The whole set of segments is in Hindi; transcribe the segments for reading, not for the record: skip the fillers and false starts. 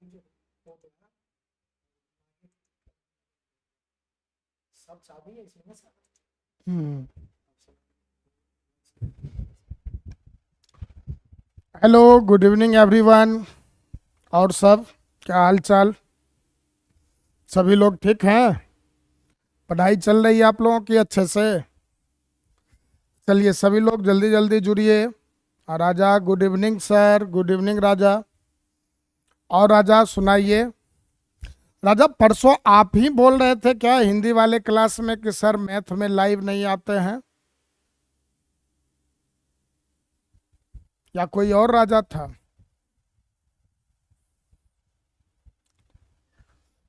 Hello, good evening everyone. और सब क्या हाल चाल? सभी लोग ठीक हैं? पढ़ाई चल रही है आप लोगों की अच्छे से? चलिए सभी लोग जल्दी जल्दी जुड़िए। और Raja, good evening sir. Good evening Raja. और राजा सुनाइए। राजा, परसों आप ही बोल रहे थे क्या हिंदी वाले क्लास में कि सर मैथ में लाइव नहीं आते हैं, या कोई और राजा था?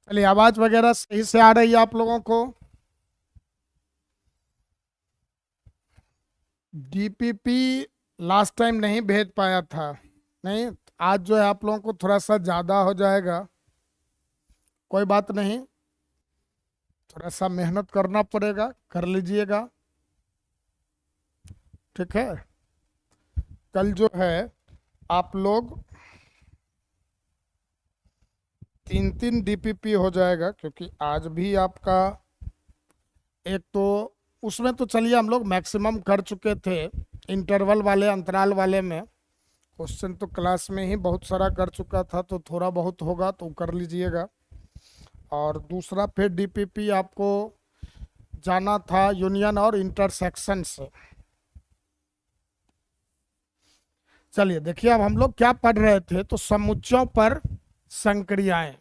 चलिए, आवाज वगैरह सही से आ रही है आप लोगों को? डीपीपी लास्ट टाइम नहीं भेज पाया था। नहीं, आज जो है आप लोगों को थोड़ा सा ज़्यादा हो जाएगा। कोई बात नहीं, थोड़ा सा मेहनत करना पड़ेगा, कर लीजिएगा। ठीक है। कल जो है आप लोग 3-3 डीपीपी हो जाएगा, क्योंकि आज भी आपका एक तो उसमें तो चलिए हम लोग मैक्सिमम कर चुके थे। इंटरवल वाले, अंतराल वाले में क्वेश्चन तो क्लास में ही बहुत सारा कर चुका था, तो थोड़ा बहुत होगा तो कर लीजिएगा। और दूसरा फिर डीपीपी आपको जाना था यूनियन और इंटरसेक्शन से। चलिए देखिए, अब हम लोग क्या पढ़ रहे थे, तो समुच्चयों पर संक्रियाएं।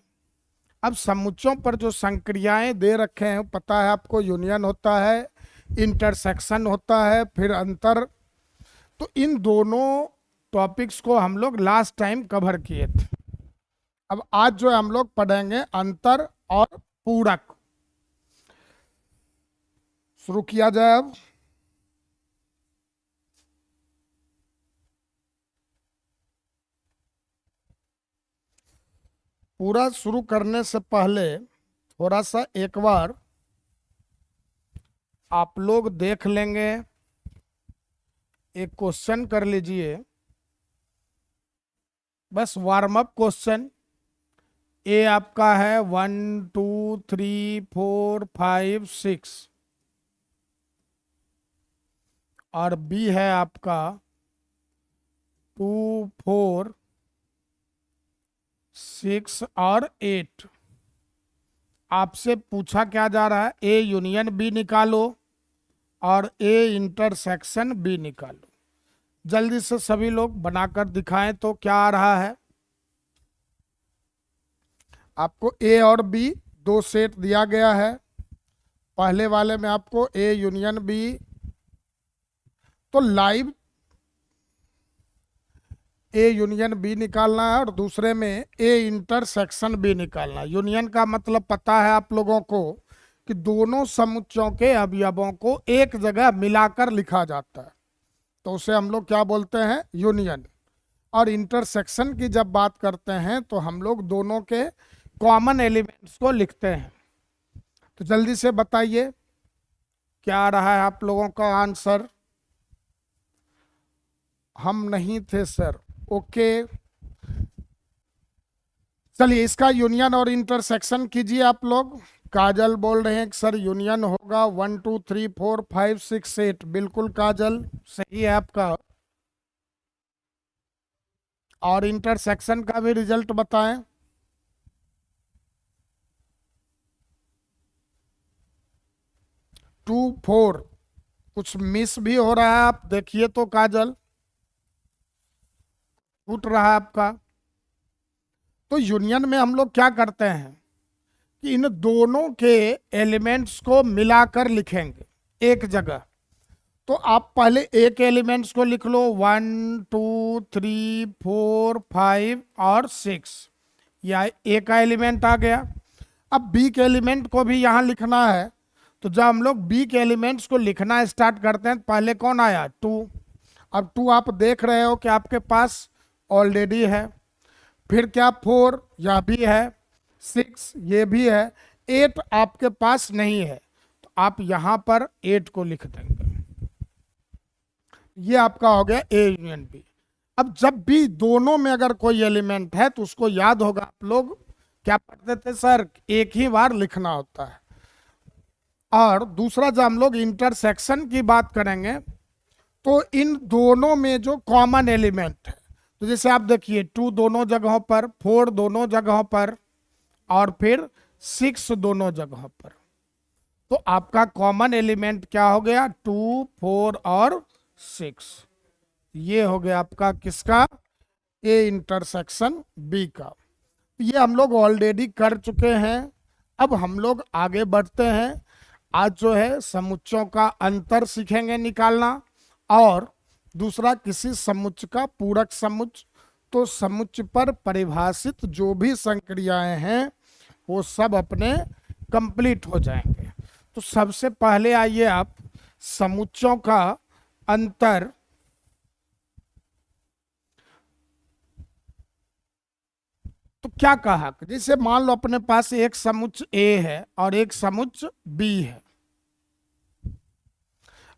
अब समुच्चयों पर जो संक्रियाएं दे रखे हैं, पता है आपको, यूनियन होता है, इंटरसेक्शन होता है, फिर अंतर। तो इन दोनों टॉपिक्स को हम लोग लास्ट टाइम कवर किए थे। अब आज जो है हम लोग पढ़ेंगे अंतर और पूरक। शुरू किया जाए अब। पूरा शुरू करने से पहले थोड़ा सा एक बार आप लोग देख लेंगे, एक क्वेश्चन कर लीजिए, बस वार्म अप क्वेश्चन। ए आपका है 1 2 3 4 5 6, और बी है आपका 2 4 6 और 8। आपसे पूछा क्या जा रहा है, ए यूनियन बी निकालो और ए इंटरसेक्शन बी निकालो। जल्दी से सभी लोग बनाकर दिखाएं तो क्या आ रहा है। आपको ए और बी दो सेट दिया गया है। पहले वाले में आपको ए यूनियन बी, तो लाइव ए यूनियन बी निकालना है, और दूसरे में ए इंटरसेक्शन बी निकालना है। यूनियन का मतलब पता है आप लोगों को कि दोनों समुच्चयों के अवयवों को एक जगह मिलाकर लिखा जाता है, तो उसे हम लोग क्या बोलते हैं, यूनियन। और इंटरसेक्शन की जब बात करते हैं तो हम लोग दोनों के कॉमन एलिमेंट्स को लिखते हैं। तो जल्दी से बताइए क्या आ रहा है आप लोगों का आंसर। हम नहीं थे सर, ओके। चलिए इसका यूनियन और इंटरसेक्शन कीजिए आप लोग। काजल बोल रहे हैं कि सर यूनियन होगा 1 2 3 4 5 6 8। बिल्कुल काजल, सही है आपका। और इंटरसेक्शन का भी रिजल्ट बताएं। 2 4। कुछ मिस भी हो रहा है, आप देखिए तो काजल, छूट रहा है आपका। तो यूनियन में हम लोग क्या करते हैं कि इन दोनों के एलिमेंट्स को मिलाकर लिखेंगे एक जगह। तो आप पहले ए के एलिमेंट्स को लिख लो, 1 2 3 4 5 और 6। या ए का एलिमेंट आ गया। अब बी के एलिमेंट को भी यहाँ लिखना है। तो जब हम लोग बी के एलिमेंट्स को लिखना स्टार्ट करते हैं, पहले कौन आया, 2। अब 2 आप देख रहे हो कि आपके पास ऑलरेडी है। फिर क्या, 4 यह भी है, 6 ये भी है, 8 आपके पास नहीं है, तो आप यहाँ पर 8 को लिख देंगे। ये आपका हो गया ए यूनियन बी। अब जब भी दोनों में अगर कोई एलिमेंट है तो उसको याद होगा, आप लोग क्या पढ़ते थे सर, एक ही बार लिखना होता है। और दूसरा जब हम लोग इंटरसेक्शन की बात करेंगे तो इन दोनों में जो कॉमन एलिमेंट है, तो जैसे आप देखिए 2 दोनों जगहों पर, 4 दोनों जगहों पर, और फिर 6 दोनों जगहों पर, तो आपका कॉमन एलिमेंट क्या हो गया, 2, 4 और 6। ये हो गया आपका किसका, ए इंटरसेक्शन बी का। ये हम लोग ऑलरेडी कर चुके हैं। अब हम लोग आगे बढ़ते हैं। आज जो है समुच्चयों का अंतर सीखेंगे निकालना, और दूसरा किसी समुच्च का पूरक समुच्च। तो समुच्च पर परिभाषित जो भी संक्रियाएं हैं वो सब अपने कंप्लीट हो जाएंगे। तो सबसे पहले आइए आप समुच्चयों का अंतर तो क्या कहा, जैसे मान लो अपने पास एक समुच्च ए है और एक समुच्च बी है।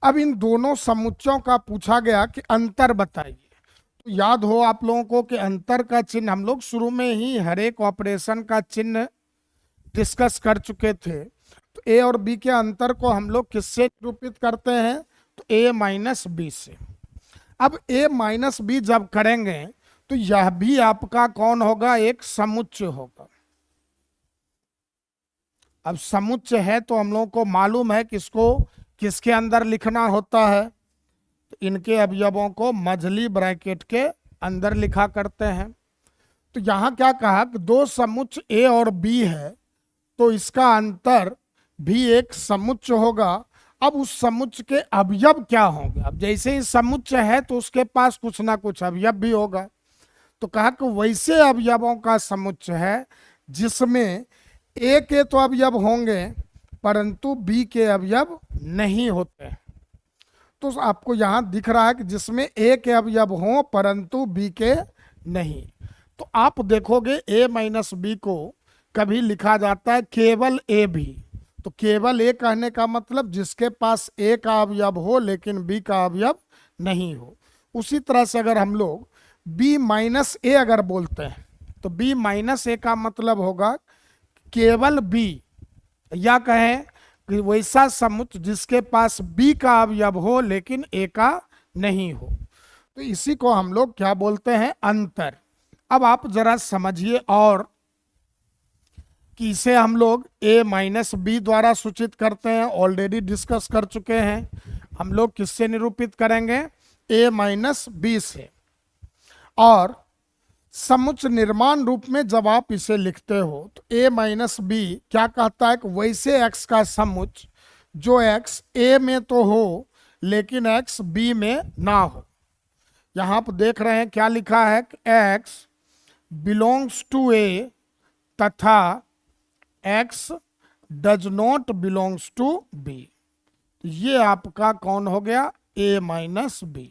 अब इन दोनों समुच्चयों का पूछा गया कि अंतर बताइए। तो याद हो आप लोगों को कि अंतर का चिन्ह हम लोग शुरू में ही हर एक ऑपरेशन का चिन्ह डिस्कस कर चुके थे। तो ए और बी के अंतर को हम लोग किससे निरूपित करते हैं, तो ए माइनस बी से। अब ए माइनस बी जब करेंगे तो यह भी आपका कौन होगा, एक समुच्च होगा। अब समुच्च है तो हम लोगों को मालूम है किसको किसके अंदर लिखना होता है, तो इनके अवयवों को मझली ब्रैकेट के अंदर लिखा करते हैं। तो यहाँ क्या कहा कि दो समुच्च ए और बी है तो इसका अंतर भी एक समुच्च होगा। अब उस समुच्च के अवयव क्या होंगे, अब जैसे ही समुच्च है तो उसके पास कुछ ना कुछ अवयव भी होगा। तो कहा कि वैसे अवयवों का समुच्च है जिसमें ए के तो अवयव होंगे परंतु बी के अवयव नहीं होते। तो आपको यहाँ दिख रहा है कि जिसमें ए के अवयव हों परंतु बी के नहीं। तो आप देखोगे ए माइनस बी को कभी लिखा जाता है केवल ए भी। तो केवल ए कहने का मतलब जिसके पास ए का अवयव हो लेकिन बी का अवयव नहीं हो। उसी तरह से अगर हम लोग बी माइनस ए अगर बोलते हैं तो बी माइनस ए का मतलब होगा केवल बी, या कहें कि वैसा समुच्च जिसके पास बी का अवयव हो लेकिन ए का नहीं हो। तो इसी को हम लोग क्या बोलते हैं, अंतर। अब आप जरा समझिए और कि इसे हम लोग ए माइनस बी द्वारा सूचित करते हैं, ऑलरेडी डिस्कस कर चुके हैं। हम लोग किससे निरूपित करेंगे, ए माइनस बी से। और समुच्च निर्माण रूप में जब आप इसे लिखते हो तो ए माइनस बी क्या कहता है कि वैसे एक्स का समुच्च जो एक्स ए में तो हो लेकिन एक्स बी में ना हो। यहाँ आप देख रहे हैं क्या लिखा है कि एक्स बिलोंग्स टू ए तथा x does not belongs to B. ये आपका कौन हो गया, ए माइनस बी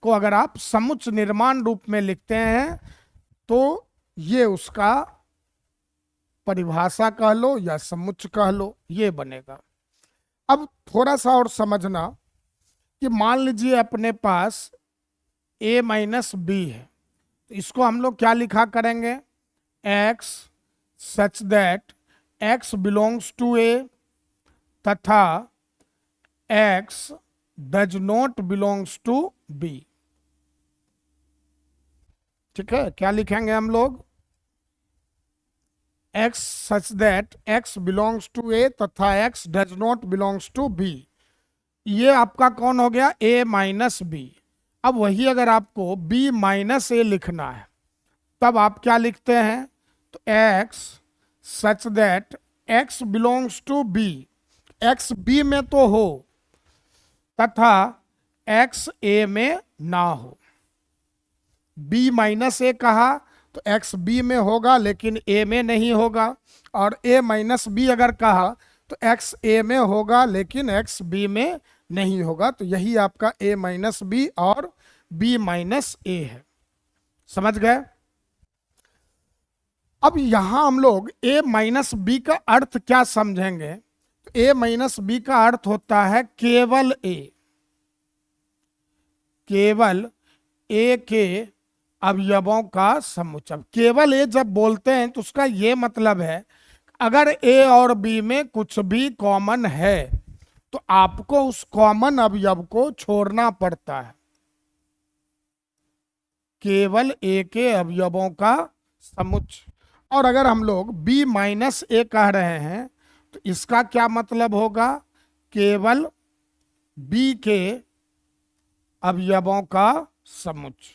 को अगर आप समुच्च निर्माण रूप में लिखते हैं तो ये उसका परिभाषा कह लो या समुच्च कह लो, ये बनेगा। अब थोड़ा सा और समझना कि मान लीजिए अपने पास a माइनस बी है, तो इसको हम लोग क्या लिखा करेंगे, x such that x belongs to a तथा x does not belongs to b। ठीक है, क्या लिखेंगे हम लोग, x such that x belongs to a तथा x does not belongs to b। ये आपका कौन हो गया, a माइनस बी। अब वही अगर आपको b माइनस ए लिखना है तब आप क्या लिखते हैं, तो x such that x belongs to b, x b में तो हो तथा x a में ना हो। b माइनस ए कहा तो x b में होगा लेकिन a में नहीं होगा, और a माइनस बी अगर कहा तो x a में होगा लेकिन x b में नहीं होगा। तो यही आपका a माइनस बी और b माइनस ए है। समझ गए। अब यहां हम लोग a माइनस बी का अर्थ क्या समझेंगे, तो a माइनस बी का अर्थ होता है केवल a, केवल ए के अवयवों का समुच्चय। केवल ए जब बोलते हैं तो उसका ये मतलब है अगर ए और बी में कुछ भी कॉमन है तो आपको उस कॉमन अवयव को छोड़ना पड़ता है। केवल ए के अवयवों का समुच्चय। और अगर हम लोग b माइनस ए कह रहे हैं तो इसका क्या मतलब होगा? केवल b के अवयवों का समुच्चय।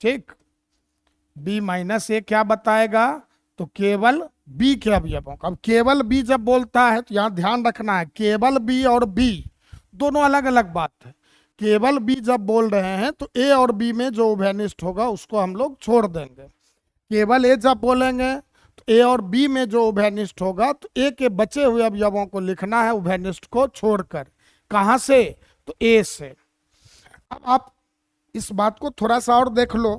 ठीक, b माइनस ए क्या बताएगा? तो केवल b के अवयवों का। अब केवल b जब बोलता है तो यहां ध्यान रखना है, केवल b और b दोनों अलग अलग बात है। केवल b जब बोल रहे हैं तो a और b में जो उभयनिष्ठ होगा उसको हम लोग छोड़ देंगे। केवल a जब बोलेंगे तो a और b में जो उभयनिष्ठ होगा तो a के बचे हुए अवयवों को लिखना है उभयनिष्ठ को छोड़कर। कहां से? तो a से। अब आप इस बात को थोड़ा सा और देख लो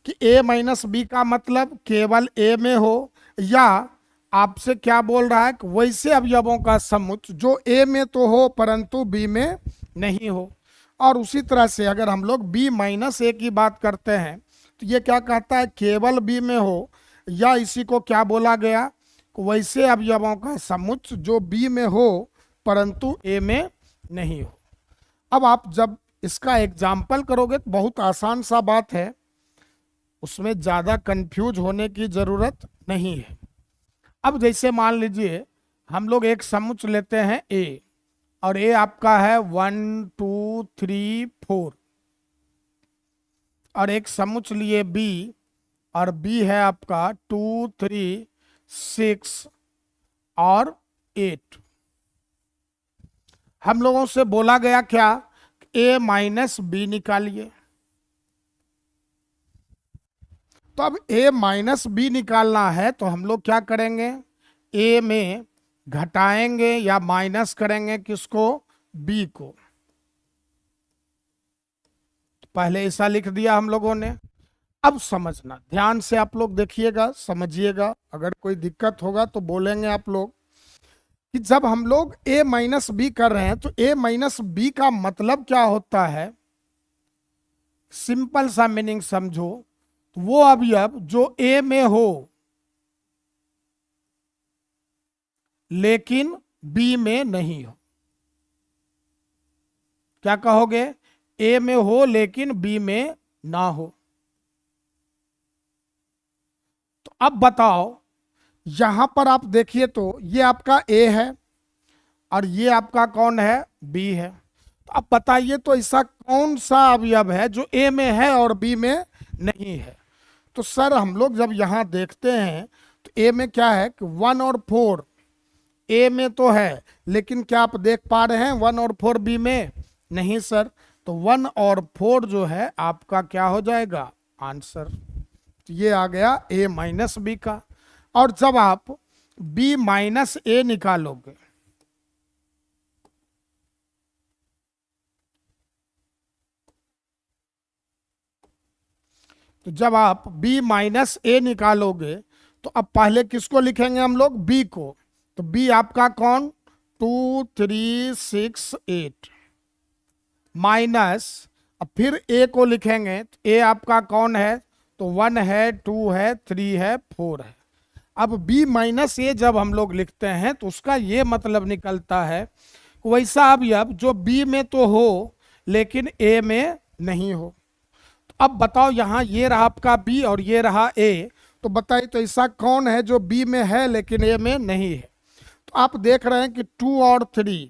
कि a माइनस बी का मतलब केवल a में हो, या आपसे क्या बोल रहा है कि वैसे अवयवों का समुच्चय जो a में तो हो परंतु b में नहीं हो। और उसी तरह से अगर हम लोग b माइनस ए की बात करते हैं तो ये क्या कहता है? केवल b में हो, या इसी को क्या बोला गया? वैसे अवयवों का समुच्चय जो b में हो परंतु a में नहीं हो। अब आप जब इसका एग्जाम्पल करोगे तो बहुत आसान सा बात है, उसमें ज़्यादा कंफ्यूज होने की ज़रूरत नहीं है। अब जैसे मान लीजिए हम लोग एक समुच्चय लेते हैं a, और a आपका है 1 2 3 4, और एक समुच्चय लिए b, और b है आपका 2 3 6 और 8। हम लोगों से बोला गया क्या? a माइनस बी निकालिए। तो अब a माइनस बी निकालना है तो हम लोग क्या करेंगे? a में घटाएंगे या माइनस करेंगे किसको? b को। पहले ऐसा लिख दिया हम लोगों ने। अब समझना ध्यान से, आप लोग देखिएगा, समझिएगा। अगर कोई दिक्कत होगा तो बोलेंगे आप लोग कि जब हम लोग a माइनस बी कर रहे हैं तो a माइनस बी का मतलब क्या होता है? सिंपल सा मीनिंग समझो, वो अवयव जो a में हो लेकिन b में नहीं हो। क्या कहोगे? a में हो लेकिन b में ना हो। तो अब बताओ, यहां पर आप देखिए तो ये आपका a है और ये आपका कौन है? b है। तो अब बताइए तो ऐसा कौन सा अवयव है जो a में है और b में नहीं है? तो सर हम लोग जब यहां देखते हैं तो a में क्या है कि 1 और 4 a में तो है, लेकिन क्या आप देख पा रहे हैं 1 और 4 b में? नहीं सर। तो 1 और 4 जो है आपका क्या हो जाएगा? आंसर। तो ये आ गया a माइनस बी का। और जब आप b माइनस ए निकालोगे तो जब आप b माइनस ए निकालोगे तो अब पहले किसको लिखेंगे हम लोग? b को। तो b आपका कौन? 2 3 6 8 माइनस, अब फिर a को लिखेंगे तो a आपका कौन है? तो 1 है, 2 है, 3 है, 4 है। अब b माइनस ए जब हम लोग लिखते हैं तो उसका ये मतलब निकलता है वैसा अवयव जो b में तो हो लेकिन a में नहीं हो। तो अब बताओ, यहाँ ये रहा आपका b और ये रहा a, तो बताइए तो ऐसा कौन है जो b में है लेकिन a में नहीं है? तो आप देख रहे हैं कि 2 और 3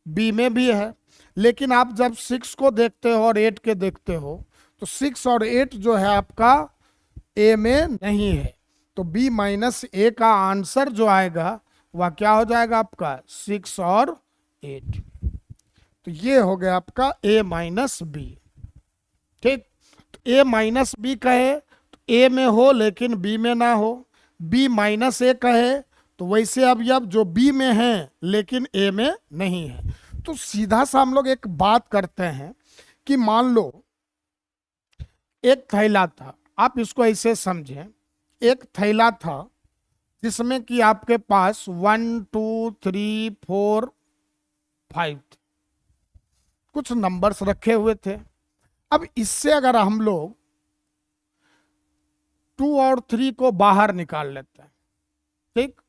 b में भी है, लेकिन आप जब 6 को देखते हो और 8 के देखते हो तो 6 और 8 जो है आपका a में नहीं है। तो b माइनस ए का आंसर जो आएगा वह क्या हो जाएगा आपका? 6 और 8। तो ये हो गया आपका a माइनस बी। ठीक, तो a माइनस बी कहे तो a में हो लेकिन b में ना हो, b माइनस ए कहे तो वैसे अवयव जो b में है लेकिन a में नहीं है। तो सीधा सा हम लोग एक बात करते हैं कि मान लो एक थैला था, आप इसको ऐसे समझें, एक थैला था जिसमें कि आपके पास 1 2 3 4 5 कुछ नंबर्स रखे हुए थे। अब इससे अगर हम लोग 2 और 3 को बाहर निकाल लेते हैं, ठीक,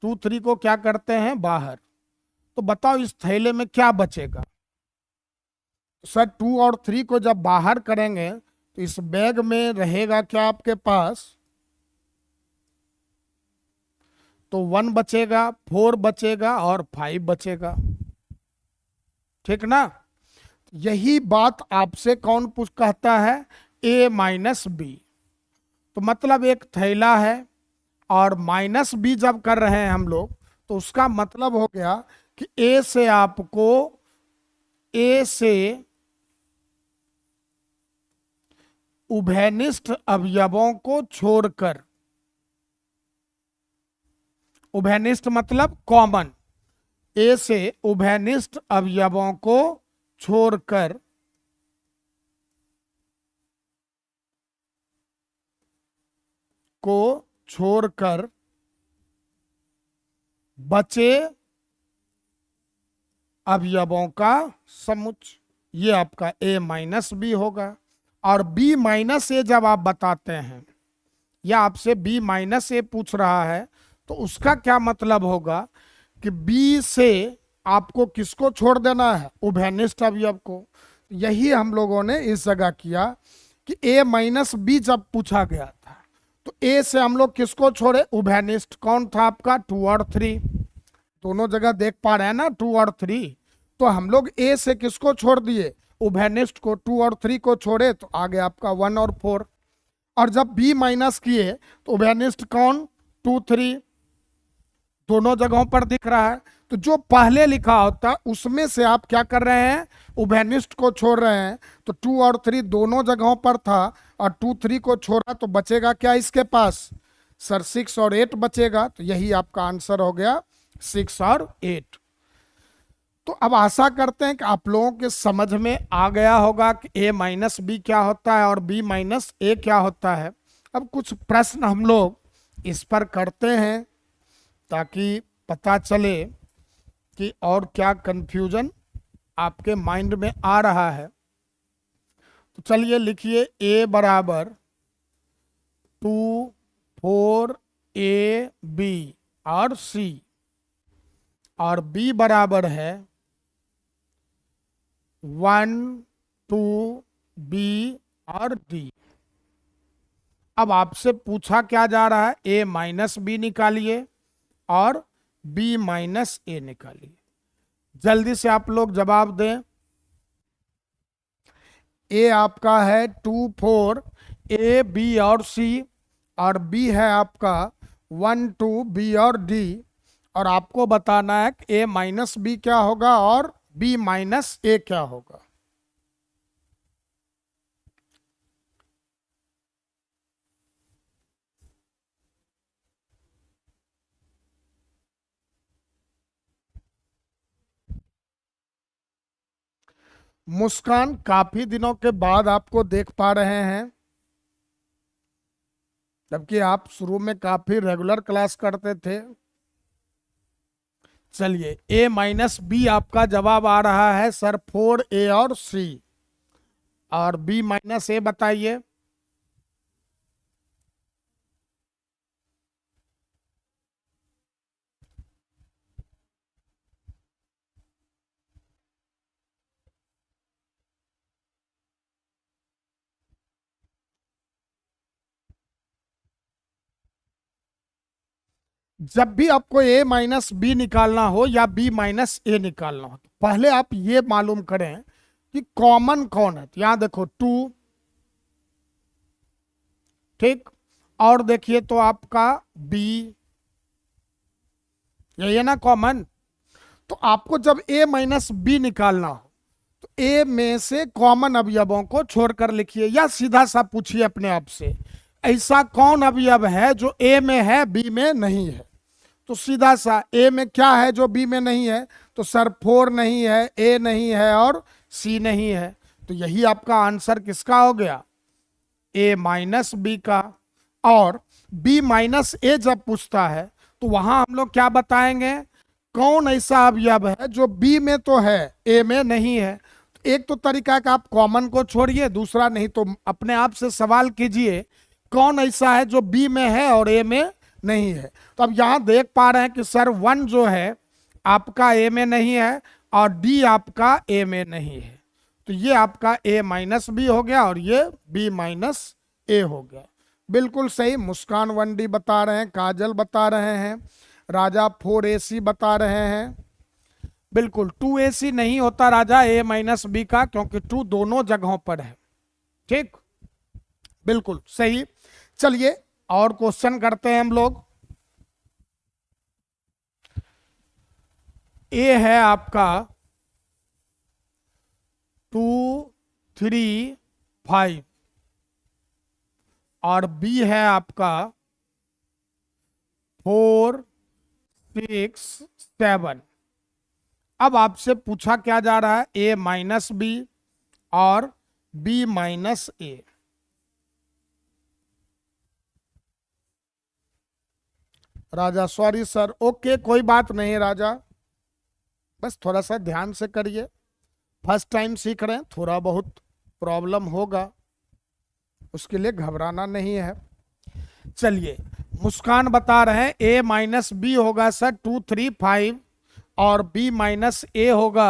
2 3 को क्या करते हैं बाहर, तो बताओ इस थैले में क्या बचेगा। सर 2 और 3 को जब बाहर करेंगे तो इस बैग में रहेगा क्या आपके पास, तो 1 बचेगा, 4 बचेगा और 5 बचेगा, ठीक ना। यही बात आपसे कौन पूछ कहता है, a माइनस बी। तो मतलब एक थैला है और माइनस बी जब कर रहे हैं हम लोग, तो उसका मतलब हो गया कि ए से आपको, ए से उभयनिष्ठ अवयवों को छोड़कर, उभयनिष्ठ मतलब कॉमन, ए से उभयनिष्ठ अवयवों को छोड़कर बचे अवयवों का समुच्चय, ये आपका a माइनस बी होगा। और b माइनस ए जब आप बताते हैं या आपसे b माइनस ए पूछ रहा है, तो उसका क्या मतलब होगा कि b से आपको किसको छोड़ देना है, उभयनिष्ठ अवयव को। यही हम लोगों ने इस जगह किया कि a माइनस बी जब पूछा गया था तो a से हम लोग किसको छोड़े, उभयनिष्ठ। कौन था आपका, 2 और 3, दोनों जगह देख पा रहे हैं ना 2 और 3। तो हम लोग a से किसको छोड़ दिए, उभयनिष्ठ को, 2 और 3 को छोड़े तो आगे आपका 1 और 4। और जब b माइनस किए तो उभयनिष्ठ कौन, 2 3, दोनों जगहों पर दिख रहा है। तो जो पहले लिखा होता उसमें से आप क्या कर रहे हैं, उभयनिष्ठ को छोड़ रहे हैं। तो 2 और 3 दोनों जगहों पर था और 2 3 को छोड़ा तो बचेगा क्या इसके पास, सर 6 और 8 बचेगा। तो यही आपका आंसर हो गया 6 और 8। तो अब आशा करते हैं कि आप लोगों के समझ में आ गया होगा कि a माइनस बी क्या होता है और b माइनस ए क्या होता है। अब कुछ प्रश्न हम लोग इस पर करते हैं ताकि पता चले कि और क्या कंफ्यूजन आपके माइंड में आ रहा है। तो चलिए लिखिए, a बराबर 2 4 a b और c, और b बराबर है 1 2 b और d। अब आपसे पूछा क्या जा रहा है, a माइनस बी निकालिए और b माइनस ए निकालिए। जल्दी से आप लोग जवाब दें। a आपका है 2 4 a b और c, और b है आपका 1 2 b और d। और आपको बताना है कि a माइनस बी क्या होगा और b माइनस ए क्या होगा। मुस्कान, काफी दिनों के बाद आपको देख पा रहे हैं, जबकि आप शुरू में काफी रेगुलर क्लास करते थे। चलिए, a माइनस बी आपका जवाब आ रहा है सर 4a और c, और b माइनस ए बताइए। जब भी आपको a माइनस बी निकालना हो या b माइनस ए निकालना हो, तो पहले आप ये मालूम करें कि कॉमन कौन है। तो यहां देखो 2, ठीक, और देखिए तो आपका b, यही है ना कॉमन। तो आपको जब a माइनस बी निकालना हो तो a में से कॉमन अवयवों को छोड़कर लिखिए, या सीधा सा पूछिए अपने आप से, ऐसा कौन अवयव है जो a में है b में नहीं है। तो सीधा सा a में क्या है जो b में नहीं है, तो सर 4 नहीं है, a नहीं है और c नहीं है। तो यही आपका आंसर किसका हो गया, a माइनस बी का। और b माइनस ए जब पूछता है तो वहां हम लोग क्या बताएंगे, कौन ऐसा अवयव है जो बी में तो है ए में नहीं है। तो एक तो तरीका है कि आप कॉमन को छोड़िए, दूसरा नहीं तो अपने आप से सवाल कीजिए कौन ऐसा है जो बी में है और ए में नहीं है। तो अब यहां देख पा रहे हैं कि सर 1 जो है आपका ए में नहीं है और डी आपका ए में नहीं है, तो ये आपका ए माइनस बी हो गया और ये बी माइनस ए हो गया। बिल्कुल सही, मुस्कान 1D बता रहे हैं, काजल बता रहे हैं, राजा 4AC बता रहे हैं। बिल्कुल 2AC नहीं होता राजा ए माइनस बी का, क्योंकि 2 दोनों जगहों पर है। ठीक, बिल्कुल सही। चलिए और क्वेश्चन करते हैं हम लोग। ए है आपका 2 3 5 और बी है आपका 4 6 7। अब आपसे पूछा क्या जा रहा है, ए माइनस बी और बी माइनस ए। राजा सॉरी सर, ओके कोई बात नहीं राजा, बस थोड़ा सा ध्यान से करिए, फर्स्ट टाइम सीख रहे हैं, थोड़ा बहुत प्रॉब्लम होगा, उसके लिए घबराना नहीं है। चलिए मुस्कान बता रहे हैं ए माइनस बी होगा सर 2 3 5 और बी माइनस ए होगा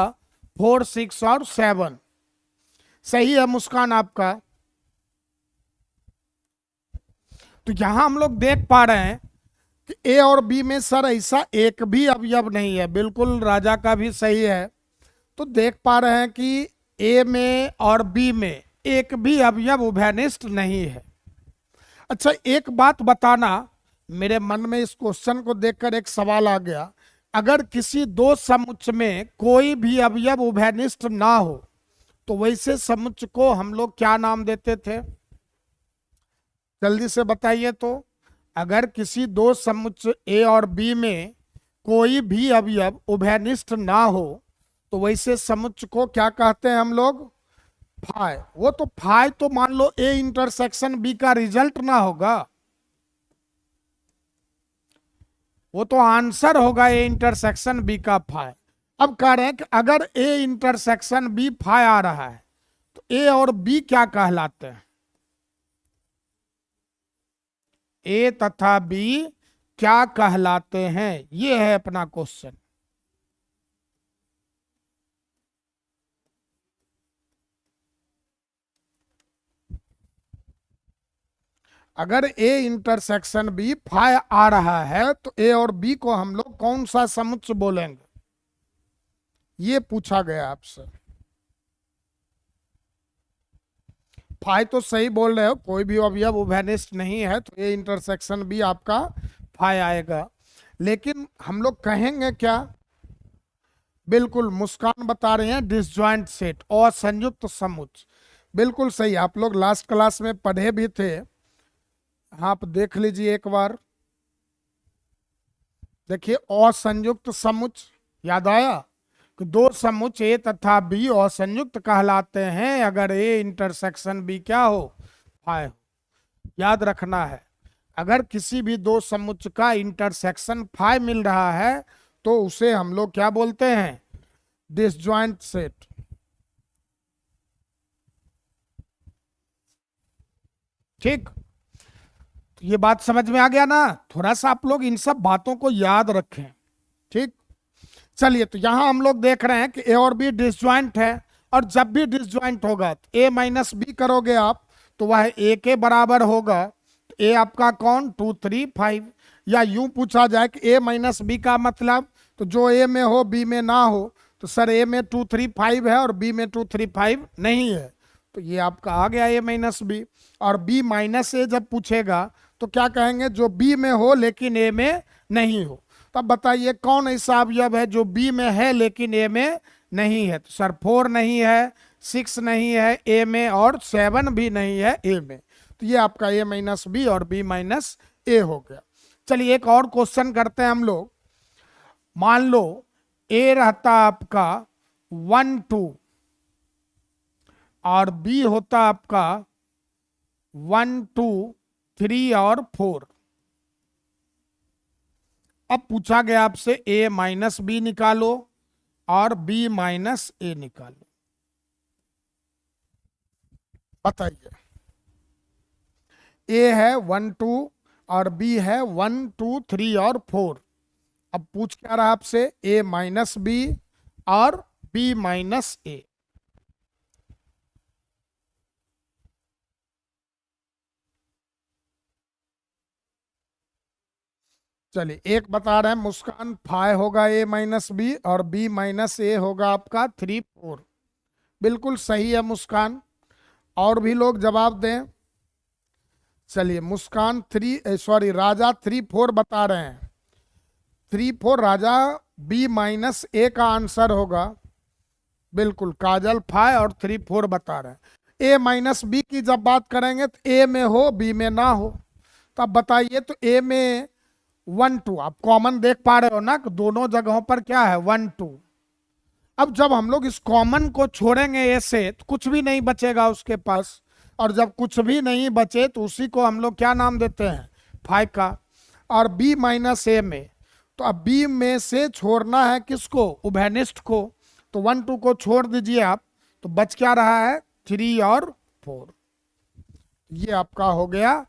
4 6 और 7। सही है मुस्कान आपका। तो यहां हम लोग देख पा रहे हैं कि ए और बी में सर ऐसा एक भी अवयव नहीं है। बिल्कुल राजा का भी सही है। तो देख पा रहे हैं कि ए में और बी में एक भी अवयव उभयनिष्ठ नहीं है। अच्छा एक बात बताना, मेरे मन में इस क्वेश्चन को देखकर एक सवाल आ गया, अगर किसी दो समुच्चय में कोई भी अवयव उभयनिष्ठ ना हो तो वैसे समुच्चय को हम लोग क्या नाम देते थे, जल्दी से बताइए। तो अगर किसी दो समुच्चय ए और बी में कोई भी अवयव उभयनिष्ठ ना हो तो वैसे समुच्चय को क्या कहते हैं हम लोग, फाई। वो तो फाई तो मान लो ए इंटरसेक्शन बी का रिजल्ट ना होगा, वो तो आंसर होगा ए इंटरसेक्शन बी का फाई। अब कह रहे हैं कि अगर ए इंटरसेक्शन बी फाई आ रहा है तो ए और बी क्या कहलाते हैं, ए तथा बी क्या कहलाते हैं, ये है अपना क्वेश्चन। अगर ए इंटरसेक्शन बी फाई आ रहा है तो ए और बी को हम लोग कौन सा समुच्चय बोलेंगे, ये पूछा गया आपसे। फाई तो सही बोल रहे हो, कोई भी अवयव उभयनिष्ठ नहीं है तो ए इंटरसेक्शन बी आपका फाई आएगा। लेकिन हम लोग कहेंगे क्या, बिल्कुल मुस्कान बता रहे हैं डिसजॉइंट सेट और संयुक्त समुच्चय। बिल्कुल सही, आप लोग लास्ट क्लास में पढ़े भी थे, आप देख लीजिए एक बार। देखिए असंयुक्त समुच्चय याद आया कि दो समुच्चय ए तथा बी असंयुक्त कहलाते हैं अगर ए इंटरसेक्शन बी क्या हो, फाई हो। याद रखना है, अगर किसी भी दो समुच्चय का इंटरसेक्शन फाई मिल रहा है तो उसे हम लोग क्या बोलते हैं, डिसजॉइंट सेट। ठीक, ये बात समझ में आ गया ना, थोड़ा सा आप लोग इन सब बातों को याद रखें। ठीक, चलिए तो यहां हम लोग देख रहे हैं कि ए और बी डिसजॉइंट है, और जब भी डिसजॉइंट होगा तो ए माइनस बी करोगे आप तो वह ए के बराबर होगा। तो ए आपका कौन 2 3 5, या यूं पूछा जाए कि ए माइनस बी का मतलब, तो जो ए में हो बी में ना हो, तो सर ए में 2 3 5 है और बी में 2 3 5 नहीं है, तो ये आपका आ गया ए माइनस बी। और बी माइनस ए जब पूछेगा तो क्या कहेंगे, जो बी में हो लेकिन ए में नहीं हो। तब बताइए कौन ऐसा अवयव है जो बी में है लेकिन ए में नहीं है, तो सर 4 नहीं है, 6 नहीं है ए में, और 7 भी नहीं है ए में। तो ये आपका ए माइनस बी और बी माइनस ए हो गया। चलिए एक और क्वेश्चन करते हैं हम लोग। मान लो ए रहता आपका 1 2 और बी होता आपका 1 2 3 और 4। अब पूछा गया आपसे a माइनस बी निकालो और b माइनस ए निकालो, बताइए। a है 1 2 और b है 1 2 3 और 4। अब पूछ क्या रहा आपसे, a माइनस बी और b माइनस ए। चलिए, एक बता रहे हैं मुस्कान 5 होगा a माइनस बी और b माइनस ए होगा आपका 3 4। बिल्कुल सही है मुस्कान। और भी लोग जवाब दें। चलिए, मुस्कान राजा 3 4 बता रहे हैं। 3 4 राजा, b माइनस ए का आंसर होगा। बिल्कुल, काजल 5 और 3 4 बता रहे हैं। a माइनस बी की जब बात करेंगे तो a में हो b में ना हो, तो अब बताइए, तो a में 1 2 आप कॉमन देख पा रहे हो ना कि दोनों जगहों पर क्या है 1 2। अब जब हम लोग इस कॉमन को छोड़ेंगे ए से तो कुछ भी नहीं बचेगा उसके पास, और जब कुछ भी नहीं बचे तो उसी को हम लोग क्या नाम देते हैं 5 का। और b माइनस ए में, तो अब b में से छोड़ना है किसको, उभयनिष्ठ को, तो 1 2 को छोड़ दीजिए आप, तो बच क्या रहा है 3 और 4। ये आपका हो गया।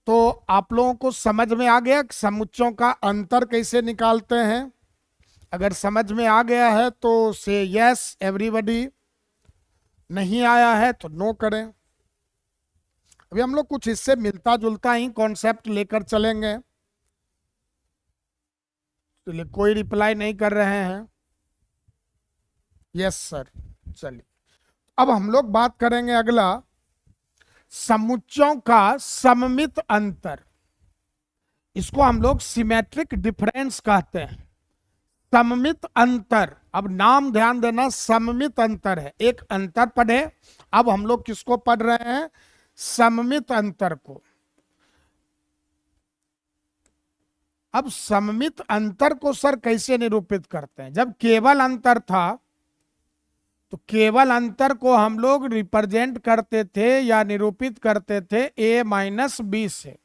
तो आप लोगों को समझ में आ गया कि समुच्चयों का अंतर कैसे निकालते हैं। अगर समझ में आ गया है तो से यस एवरीबॉडी, नहीं आया है तो नो करें। अभी हम लोग कुछ इससे मिलता जुलता ही कॉन्सेप्ट लेकर चलेंगे। चलिए, कोई रिप्लाई नहीं कर रहे हैं। Yes sir. चलिए, अब हम लोग बात करेंगे अगला, समुच्चयों का सममित अंतर। इसको हम लोग सिमेट्रिक डिफरेंस कहते हैं। सममित अंतर, अब नाम ध्यान देना, सममित अंतर है, एक अंतर पढ़े। अब हम लोग किसको पढ़ रहे हैं, सममित अंतर को। अब सममित अंतर को सर कैसे निरूपित करते हैं, जब केवल अंतर था तो केवल अंतर को हम लोग रिप्रेजेंट करते थे या निरूपित करते थे a माइनस बी से।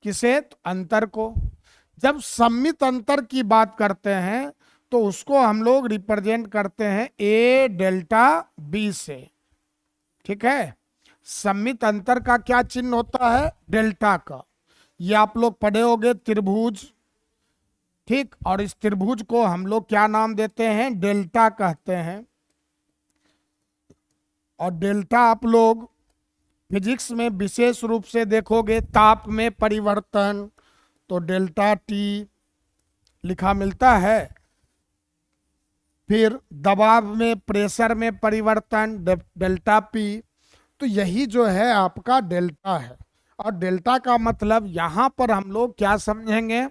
किसे, तो अंतर को। जब सममित अंतर की बात करते हैं तो उसको हम लोग रिप्रेजेंट करते हैं a डेल्टा b से। ठीक है, सममित अंतर का क्या चिन्ह होता है, डेल्टा का। ये आप लोग पढ़े होंगे त्रिभुज, ठीक, और इस त्रिभुज को हम लोग क्या नाम देते हैं, डेल्टा कहते हैं। और डेल्टा आप लोग फिजिक्स में विशेष रूप से देखोगे, ताप में परिवर्तन तो डेल्टा टी लिखा मिलता है, फिर दबाव में प्रेशर में परिवर्तन डेल्टा पी। तो यही जो है आपका डेल्टा है। और डेल्टा का मतलब यहां पर हम लोग क्या समझेंगे,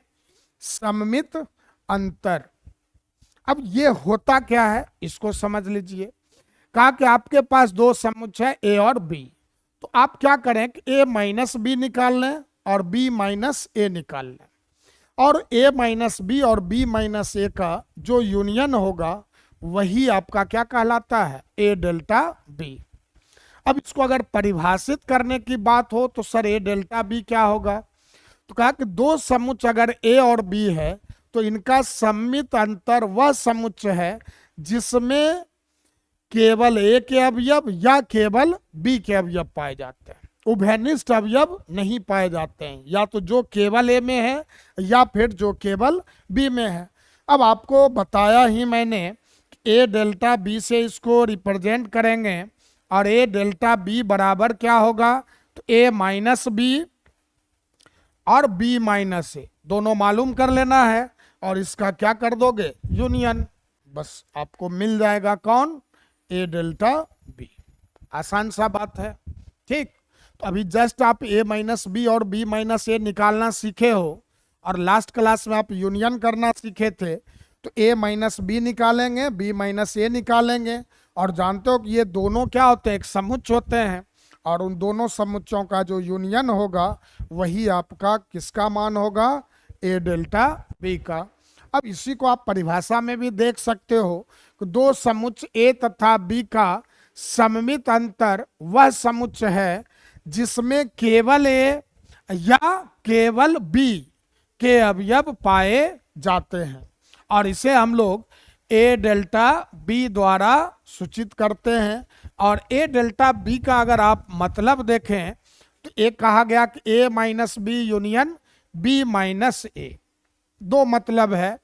सममित अंतर। अब ये होता क्या है इसको समझ लीजिए। कहा कि आपके पास दो समुच्चय है ए और बी, तो आप क्या करें कि ए माइनस बी निकाल लें और बी माइनस ए निकाल लें, और ए माइनस बी और बी माइनस ए का जो यूनियन होगा वही आपका क्या कहलाता है, ए डेल्टा बी। अब इसको अगर परिभाषित करने की बात हो तो सर ए डेल्टा बी क्या होगा, तो कहा कि दो समुच्चय अगर ए और बी है तो इनका सममित अंतर वह समुच्चय है जिसमें केवल ए के अवयव या केवल बी के अवयव पाए जाते हैं, उभयनिष्ठ अवयव नहीं पाए जाते हैं, या तो जो केवल ए में है या फिर जो केवल बी में है। अब आपको बताया ही मैंने, ए डेल्टा बी से इसको रिप्रेजेंट करेंगे और ए डेल्टा बी बराबर क्या होगा, तो ए माइनस बी और बी माइनस ए दोनों मालूम कर लेना है और इसका क्या कर दोगे, यूनियन। बस आपको मिल जाएगा कौन, ए डेल्टा बी। आसान सा बात है, ठीक। तो अभी जस्ट आप ए माइनस बी और बी माइनस ए निकालना सीखे हो, और लास्ट क्लास में आप यूनियन करना सीखे थे। तो ए माइनस बी निकालेंगे, बी माइनस ए निकालेंगे, और जानते हो कि ये दोनों क्या होते हैं, एक समुच्चय होते हैं, और उन दोनों समुच्चयों का जो यूनियन होगा वही आपका किसका मान होगा, ए डेल्टा बी का। अब इसी को आप परिभाषा में भी देख सकते हो कि दो समुच्चय ए तथा बी का सममित अंतर वह समुच्चय है जिसमें केवल ए या केवल बी के अवयव पाए जाते हैं। और इसे हम लोग ए डेल्टा बी द्वारा सूचित करते हैं। और ए डेल्टा बी का अगर आप मतलब देखें तो एक कहा गया कि A minus B union B minus A, दो मतलब है।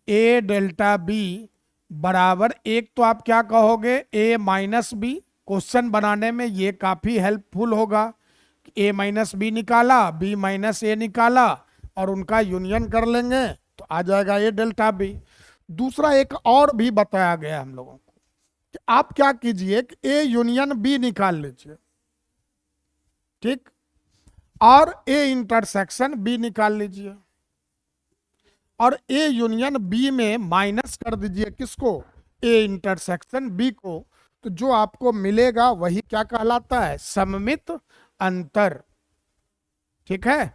ए डेल्टा बी बराबर एक तो आप क्या कहोगे ए माइनस बी, क्वेश्चन बनाने में ये काफी हेल्पफुल होगा। ए माइनस बी निकाला, बी माइनस ए निकाला और उनका यूनियन कर लेंगे तो आ जाएगा ए डेल्टा बी। दूसरा एक और भी बताया गया हम लोगों को कि आप क्या कीजिए कि ए यूनियन बी निकाल लीजिए, ठीक, और ए इंटरसेक्शन बी निकाल लीजिए और ए यूनियन बी में माइनस कर दीजिए किसको, ए इंटरसेक्शन बी को। तो जो आपको मिलेगा वही क्या कहलाता है, सममित अंतर। ठीक है,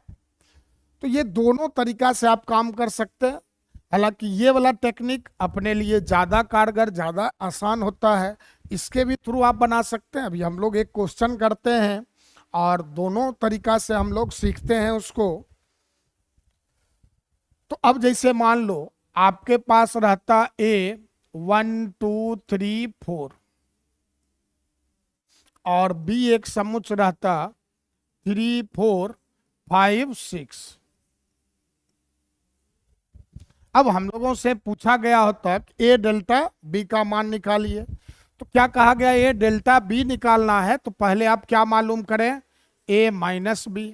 तो ये दोनों तरीका से आप काम कर सकते हैं। हालांकि ये वाला टेक्निक अपने लिए ज़्यादा कारगर, ज़्यादा आसान होता है, इसके भी थ्रू आप बना सकते हैं। अभी हम लोग एक क्वेश्चन करते हैं और दोनों तरीका से हम लोग सीखते हैं उसको। तो अब जैसे मान लो आपके पास रहता ए 1 2 3 4 और बी एक समुच्च रहता 3 4 5 6। अब हम लोगों से पूछा गया होता कि ए डेल्टा बी का मान निकालिए। तो क्या कहा गया, ए डेल्टा बी निकालना है तो पहले आप क्या मालूम करें, ए माइनस बी।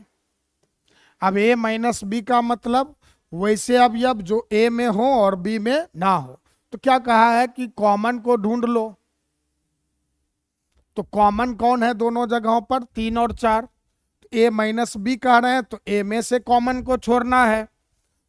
अब ए माइनस बी का मतलब वैसे अवयव जो ए में हो और बी में ना हो। तो क्या कहा है कि कॉमन को ढूंढ लो। तो कॉमन कौन है दोनों जगहों पर, 3 और 4। तो ए माइनस बी कह रहे हैं तो ए में से कॉमन को छोड़ना है।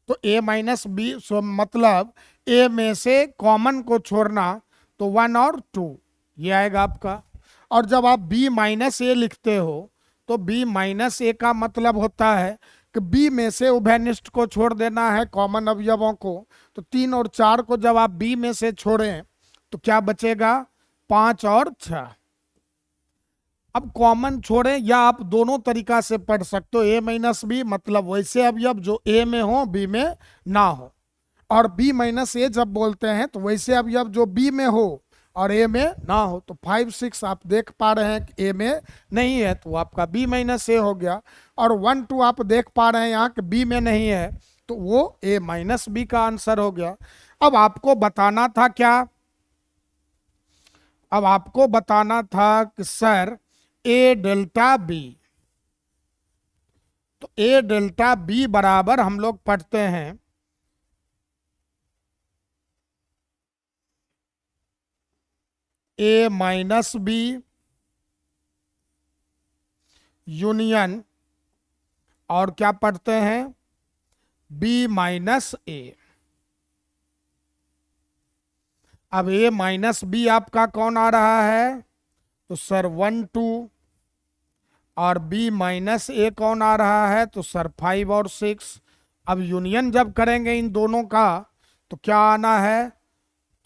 तो ए माइनस बी मतलब ए में से कॉमन को छोड़ना, तो 1 और 2 ये आएगा आपका। और जब आप बी माइनस ए लिखते हो तो बी माइनस ए का मतलब होता है कि बी में से उभयनिष्ठ को छोड़ देना है, कॉमन अवयवों को। तो 3 और 4 को जब आप बी में से छोड़ें तो क्या बचेगा, 5 और 6। अब कॉमन छोड़ें या आप दोनों तरीका से पढ़ सकते हो, ए माइनस बी मतलब वैसे अवयव जो ए में हो बी में ना हो, और बी माइनस ए जब बोलते हैं तो वैसे अवयव जो बी में हो और ए में ना हो। तो 5 6 आप देख पा रहे हैं कि ए में नहीं है तो आपका बी माइनस ए हो गया। और 1 2 आप देख पा रहे हैं यहाँ कि बी में नहीं है तो वो ए माइनस बी का आंसर हो गया। अब आपको बताना था क्या, अब आपको बताना था कि सर ए डेल्टा बी, तो ए डेल्टा बी बराबर हम लोग पढ़ते हैं ए माइनस बी यूनियन और क्या पढ़ते हैं, बी माइनस ए। अब ए माइनस बी आपका कौन आ रहा है, तो सर 1 2, और बी माइनस ए कौन आ रहा है, तो सर 5 और 6। अब यूनियन जब करेंगे इन दोनों का तो क्या आना है,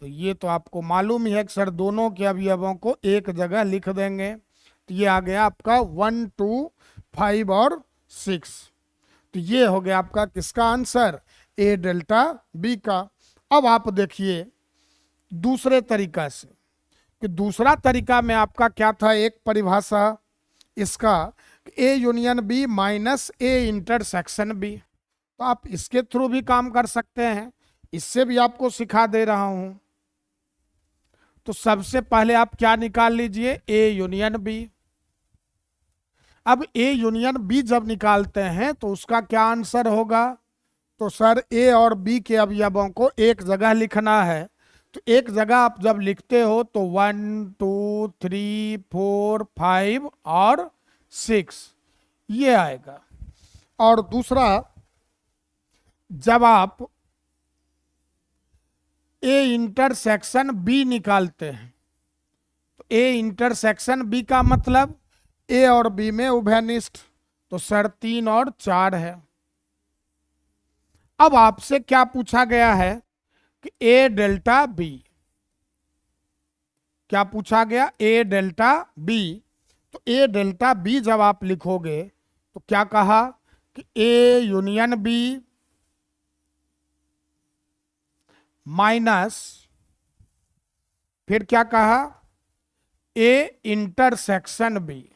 तो ये तो आपको मालूम ही है कि सर दोनों के अवयवों को एक जगह लिख देंगे। तो ये आ गया आपका 1 2 5 और 6। तो ये हो गया आपका किसका आंसर, ए डेल्टा बी का। अब आप देखिए दूसरे तरीका से, कि दूसरा तरीका में आपका क्या था, एक परिभाषा इसका A union B minus A intersection B. तो आप इसके थ्रू भी काम कर सकते हैं, इससे भी आपको सिखा दे रहा हूं। तो सबसे पहले आप क्या निकाल लीजिए, ए यूनियन बी। अब ए यूनियन बी जब निकालते हैं तो उसका क्या आंसर होगा, तो सर ए और बी के अवयवों को एक जगह लिखना है। तो एक जगह आप जब लिखते हो तो 1 2 3 4 5 और 6 ये आएगा। और दूसरा जब आप ए इंटरसेक्शन बी निकालते हैं तो ए इंटरसेक्शन बी का मतलब ए और बी में उभयनिष्ठ, तो सर 3 और 4 है। अब आपसे क्या पूछा गया है कि ए डेल्टा बी, क्या पूछा गया, ए डेल्टा बी। तो ए डेल्टा बी जब आप लिखोगे तो क्या कहा कि ए यूनियन बी माइनस, फिर क्या कहा, A intersection B.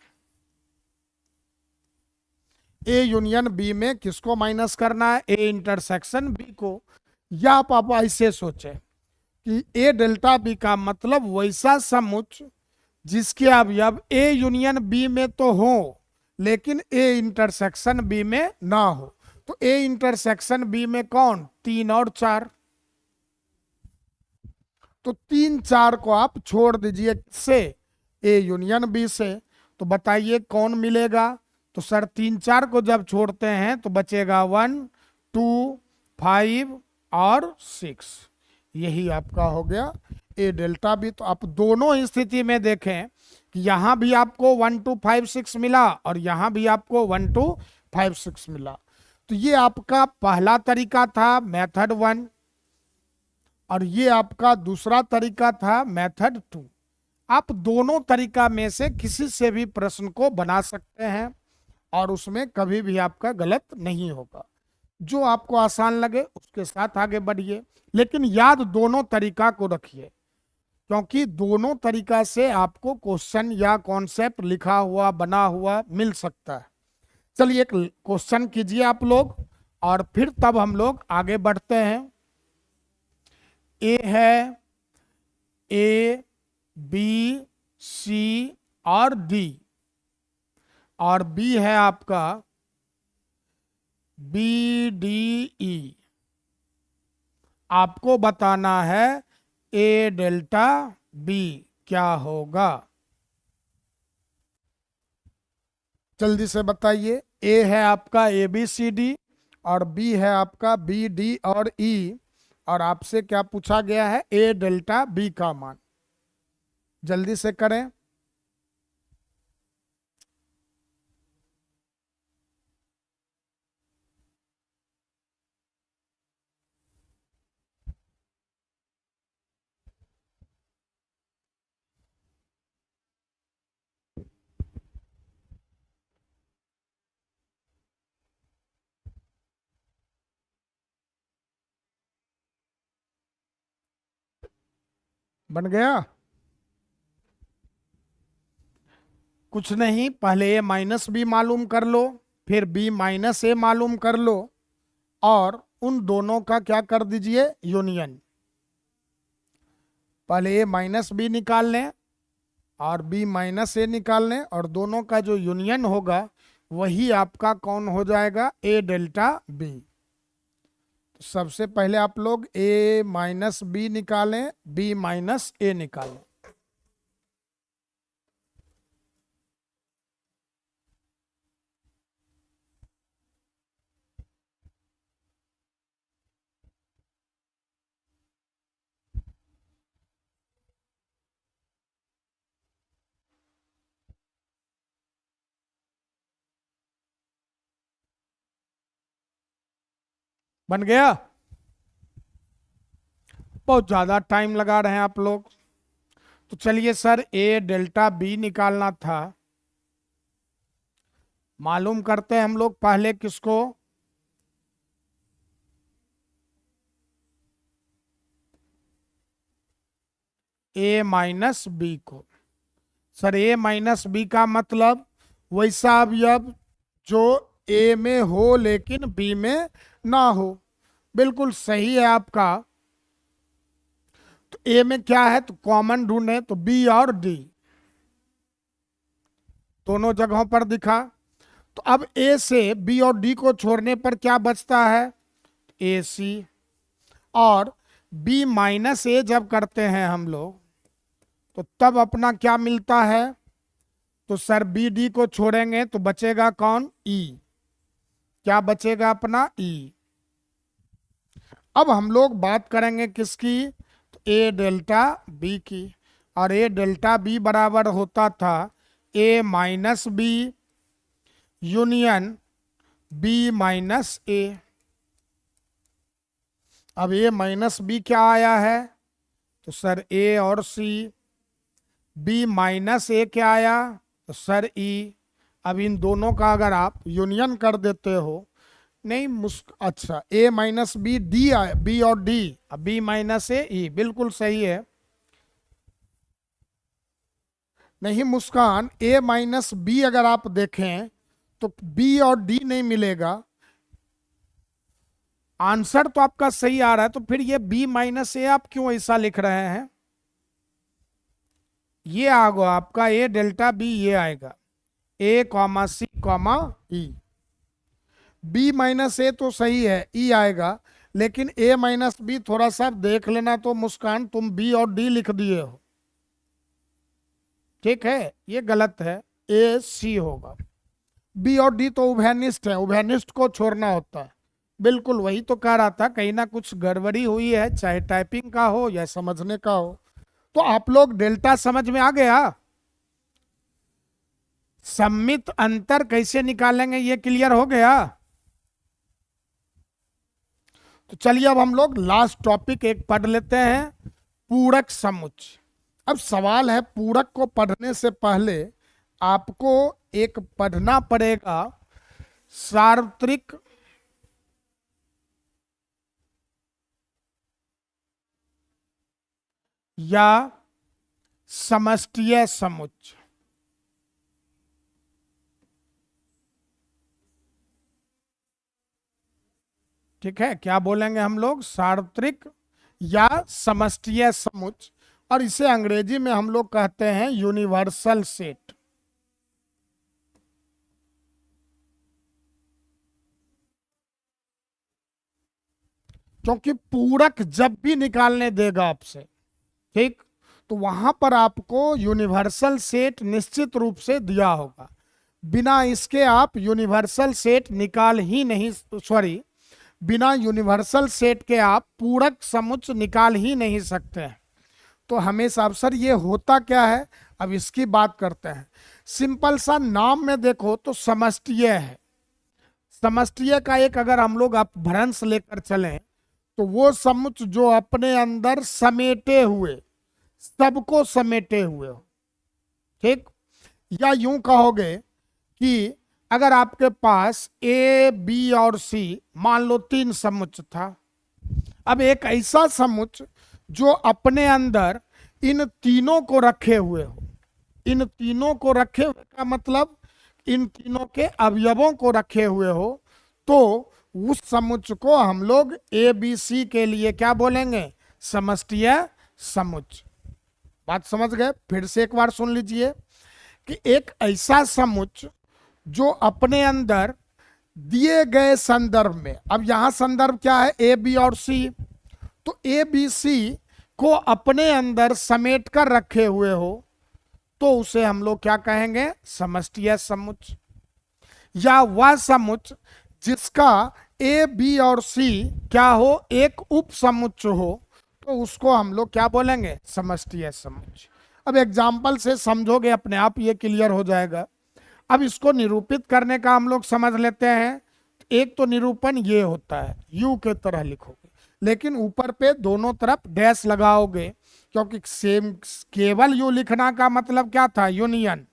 A union B में किसको माइनस करना है, ए इंटरसेक्शन बी को। या आप ऐसे सोचे कि ए डेल्टा बी का मतलब वैसा समुच्च जिसके अवयव ए यूनियन बी में तो हो लेकिन ए इंटरसेक्शन बी में ना हो। तो ए इंटरसेक्शन बी में कौन, 3 और 4। तो 3 4 को आप छोड़ दीजिए से, ए यूनियन बी से। तो बताइए कौन मिलेगा। तो सर 3 4 को जब छोड़ते हैं तो बचेगा 1 2 5 और 6। यही आपका हो गया ए डेल्टा बी। तो आप दोनों स्थिति में देखें कि यहां भी आपको 1 2 5 6 मिला और यहां भी आपको 1 2 5 6 मिला। तो ये आपका पहला तरीका था मेथड 1 और ये आपका दूसरा तरीका था मेथड 2। आप दोनों तरीका में से किसी से भी प्रश्न को बना सकते हैं और उसमें कभी भी आपका गलत नहीं होगा। जो आपको आसान लगे उसके साथ आगे बढ़िए, लेकिन याद दोनों तरीका को रखिए क्योंकि दोनों तरीका से आपको क्वेश्चन या कॉन्सेप्ट लिखा हुआ बना हुआ मिल सकता है। चलिए एक क्वेश्चन कीजिए आप लोग और फिर तब हम लोग आगे बढ़ते हैं। ए है ए बी सी और डी और बी है आपका बी डी ई। आपको बताना है ए डेल्टा बी क्या होगा। जल्दी से बताइए। ए है आपका ए बी सी डी और बी है आपका बी डी और ई और आपसे क्या पूछा गया है, ए डेल्टा बी का मान। जल्दी से करें। बन गया। कुछ नहीं, पहले ए माइनस बी मालूम कर लो, फिर बी माइनस ए मालूम कर लो और उन दोनों का क्या कर दीजिए, यूनियन। पहले ए माइनस बी निकाल लें और बी माइनस ए निकाल लें और दोनों का जो यूनियन होगा वही आपका कौन हो जाएगा, ए डेल्टा बी। तो सबसे पहले आप लोग ए माइनस बी निकालें, बी माइनस ए निकालें। बन गया। बहुत ज्यादा टाइम लगा रहे हैं आप लोग। तो चलिए सर ए डेल्टा बी निकालना था, मालूम करते हैं हम लोग पहले किसको, ए माइनस बी को। सर ए माइनस बी का मतलब वैसा अवयव जो ए में हो लेकिन बी में ना हो। बिल्कुल सही है आपका। तो ए में क्या है, तो कॉमन ढूंढे, तो बी और डी दोनों जगहों पर दिखा। तो अब ए से बी और डी को छोड़ने पर क्या बचता है, ए सी। और बी माइनस ए जब करते हैं हम लोग तो तब अपना क्या मिलता है, तो सर बी डी को छोड़ेंगे तो बचेगा कौन, ई। क्या बचेगा अपना, ई। अब हम लोग बात करेंगे किसकी, तो ए डेल्टा बी की। और ए डेल्टा बी बराबर होता था A minus B union B minus A. अब ए माइनस बी क्या आया है, तो सर ए और सी। बी माइनस ए क्या आया, तो सर ई। अब इन दोनों का अगर आप यूनियन कर देते हो, नहीं अच्छा, ए माइनस बी, डी बी और डी, बी माइनस ए ई, बिल्कुल सही है। नहीं मुस्कान, ए माइनस बी अगर आप देखें तो बी और डी नहीं मिलेगा। आंसर तो आपका सही आ रहा है, तो फिर ये बी माइनस ए आप क्यों ऐसा लिख रहे हैं? ये आएगा आपका ए डेल्टा बी, ये आएगा ए कॉमा सी कॉमा ई। बी माइनस ए तो सही है, ई आएगा, लेकिन ए माइनस बी थोड़ा सा देख लेना। तो मुस्कान तुम बी और डी लिख दिए हो, ठीक है, ये गलत है, ए सी होगा। बी और डी तो उभयनिष्ठ है, उभयनिष्ठ को छोड़ना होता है। बिल्कुल वही तो कह रहा था, कहीं ना कुछ गड़बड़ी हुई है, चाहे टाइपिंग का हो या समझने का हो। तो आप लोग डेल्टा समझ में आ गया? सम्मित अंतर कैसे निकालेंगे ये क्लियर हो गया? तो चलिए अब हम लोग लास्ट टॉपिक एक पढ़ लेते हैं, पूरक समुच्चय। अब सवाल है, पूरक को पढ़ने से पहले आपको एक पढ़ना पड़ेगा, सार्वत्रिक या समष्टीय समुच्चय। ठीक है, क्या बोलेंगे हम लोग? सार्वत्रिक या समष्टीय समुच्चय, और इसे अंग्रेजी में हम लोग कहते हैं यूनिवर्सल सेट। क्योंकि पूरक जब भी निकालने देगा आपसे, ठीक, तो वहां पर आपको यूनिवर्सल सेट निश्चित रूप से दिया होगा। बिना इसके आप यूनिवर्सल सेट निकाल ही नहीं, सॉरी, बिना यूनिवर्सल सेट के आप पूरक समुच्चय निकाल ही नहीं सकते हैं। तो हमेशा अवसर ये होता क्या है, अब इसकी बात करते हैं। सिंपल सा नाम में देखो तो समष्टीय है। समष्टीय का एक अगर हम लोग अपभ्रंश लेकर चलें तो वो समुच्चय जो अपने अंदर समेटे हुए, सबको समेटे हुए हो, ठीक। या यूं कहोगे कि अगर आपके पास ए बी और सी मान लो 3 समुच्चय था, अब एक ऐसा समुच्चय जो अपने अंदर इन तीनों को रखे हुए हो, इन तीनों को रखे हुए का मतलब इन तीनों के अवयवों को रखे हुए हो, तो उस समुच्चय को हम लोग ए बी सी के लिए क्या बोलेंगे? समष्टीय समुच्चय। बात समझ गए? फिर से एक बार सुन लीजिए कि एक ऐसा समुच्चय जो अपने अंदर दिए गए संदर्भ में, अब यहां संदर्भ क्या है? ए बी और सी, तो ए बी सी को अपने अंदर समेट कर रखे हुए हो, तो उसे हम लोग क्या कहेंगे? समष्टीय समुच्चय। या वह समुच्चय जिसका ए बी और सी क्या हो? एक उप समुच्चय हो, तो उसको हम लोग क्या बोलेंगे? समष्टीय समुच्चय। अब एग्जाम्पल से समझोगे अपने आप, ये क्लियर हो जाएगा। अब इसको निरूपित करने का हम लोग समझ लेते हैं। एक तो निरूपण ये होता है, यू के तरह लिखोगे, लेकिन ऊपर पे दोनों तरफ डैश लगाओगे, क्योंकि सेम केवल यू लिखना का मतलब क्या था? यूनियन।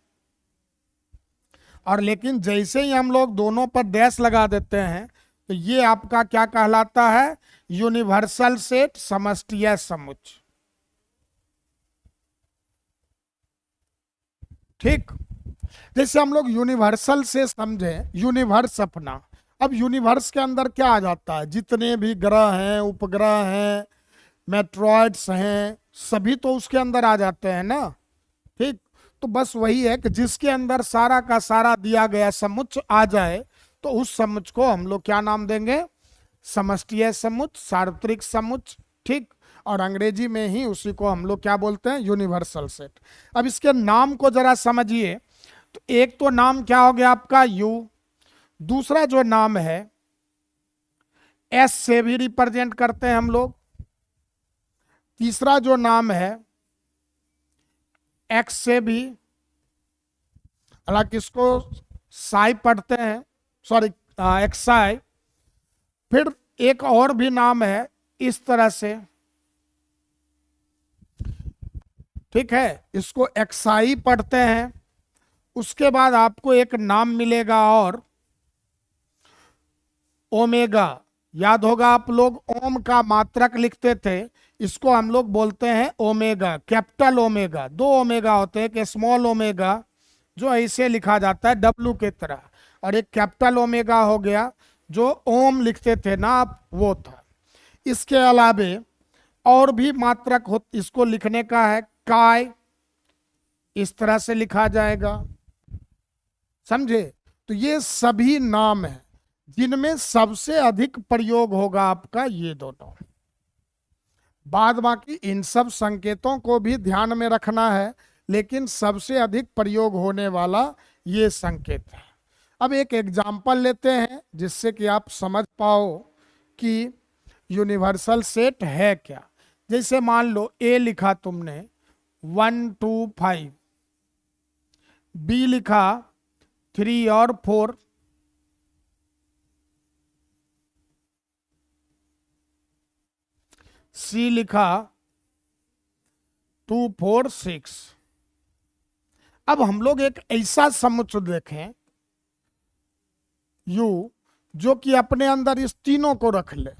और लेकिन जैसे ही हम लोग दोनों पर डैश लगा देते हैं तो ये आपका क्या कहलाता है? यूनिवर्सल सेट, समष्टीय समुच्चय। ठीक, जैसे हम लोग यूनिवर्सल से समझे, यूनिवर्स अपना, अब यूनिवर्स के अंदर क्या आ जाता है? जितने भी ग्रह हैं, उपग्रह हैं, मेट्रॉइड्स हैं, सभी तो उसके अंदर आ जाते हैं ना, ठीक। तो बस वही है कि जिसके अंदर सारा का सारा दिया गया समुच्चय आ जाए, तो उस समुच्चय को हम लोग क्या नाम देंगे? समष्टीय समुच्चय, सार्वत्रिक समुच्चय, ठीक। और अंग्रेजी में ही उसी को हम लोग क्या बोलते हैं? Universal set. अब इसके नाम को जरा समझिए। तो एक तो नाम क्या हो गया आपका? यू। दूसरा जो नाम है एस से भी रिप्रेजेंट करते हैं हम लोग। तीसरा जो नाम है एक्स से भी, हालांकि इसको साई पढ़ते हैं, सॉरी एक्साई। फिर एक और भी नाम है इस तरह से, ठीक है, इसको एक्साई पढ़ते हैं। उसके बाद आपको एक नाम मिलेगा और ओमेगा, याद होगा आप लोग ओम का मात्रक लिखते थे, इसको हम लोग बोलते हैं ओमेगा, कैपिटल ओमेगा। दो ओमेगा होते हैं, एक स्मॉल ओमेगा जो ऐसे लिखा जाता है डब्लू के तरह, और एक कैपिटल ओमेगा हो गया जो ओम लिखते थे ना आप, वो था। इसके अलावे और भी मात्रक हो, इसको लिखने का है काय, इस तरह से लिखा जाएगा, समझे। तो ये सभी नाम है जिनमें सबसे अधिक प्रयोग होगा आपका ये दोनों। बाद बाकी इन सब संकेतों को भी ध्यान में रखना है, लेकिन सबसे अधिक प्रयोग होने वाला ये संकेत है। अब एक एग्जाम्पल लेते हैं जिससे कि आप समझ पाओ कि यूनिवर्सल सेट है क्या। जैसे मान लो ए लिखा तुमने 1 2 5, बी लिखा 3 और 4, सी लिखा 2 4 6। अब हम लोग एक ऐसा समुच्चय देखें यू जो कि अपने अंदर इस तीनों को रख ले,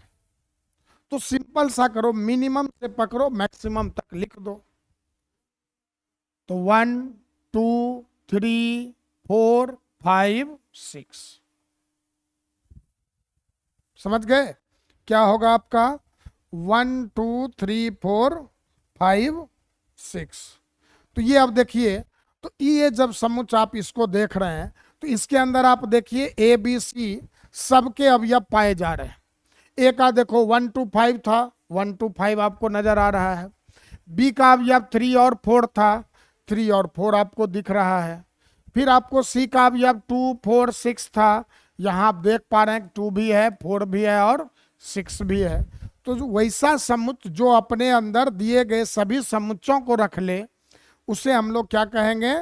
तो सिंपल सा करो, मिनिमम से पकड़ो मैक्सिमम तक लिख दो। तो 1 2 3 4 5 6, समझ गए क्या होगा आपका 1 2 3 4 5 6। तो ये अब देखिए, तो ये जब समुच्चय आप इसको देख रहे हैं तो इसके अंदर आप देखिए ए बी सी सबके अवयव पाए जा रहे हैं। ए का देखो 1 2 5 था, 1 2 5 आपको नजर आ रहा है। बी का अवयव 3 और 4 था, 3 और 4 आपको दिख रहा है। फिर आपको सी का अवयव 2 4 6 था, यहाँ आप देख पा रहे हैं 2 भी है, 4 भी है और 6 भी है। तो वैसा समुच्चय जो अपने अंदर दिए गए सभी समुच्चयों को रख ले उसे हम लोग क्या कहेंगे,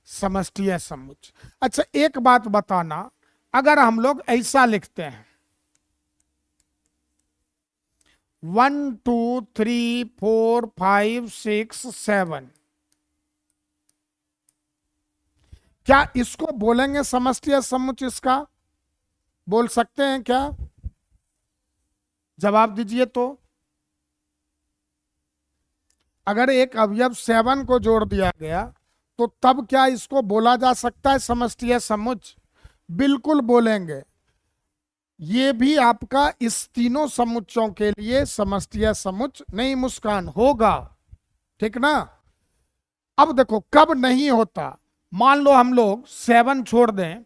समष्टीय समुच्चय। अच्छा एक बात बताना, अगर हम लोग ऐसा लिखते हैं 1 2 3 4 5 6 7, क्या इसको बोलेंगे समष्टीय समुच्चय? इसका बोल सकते हैं क्या? जवाब दीजिए। तो अगर एक अवयव 7 को जोड़ दिया गया तो तब क्या इसको बोला जा सकता है समष्टीय समुच्चय? बिल्कुल बोलेंगे। ये भी आपका इस तीनों समुच्चयों के लिए समष्टीय समुच्चय नहीं मुस्कान होगा, ठीक ना। अब देखो कब नहीं होता, मान लो हम लोग 7 छोड़ दें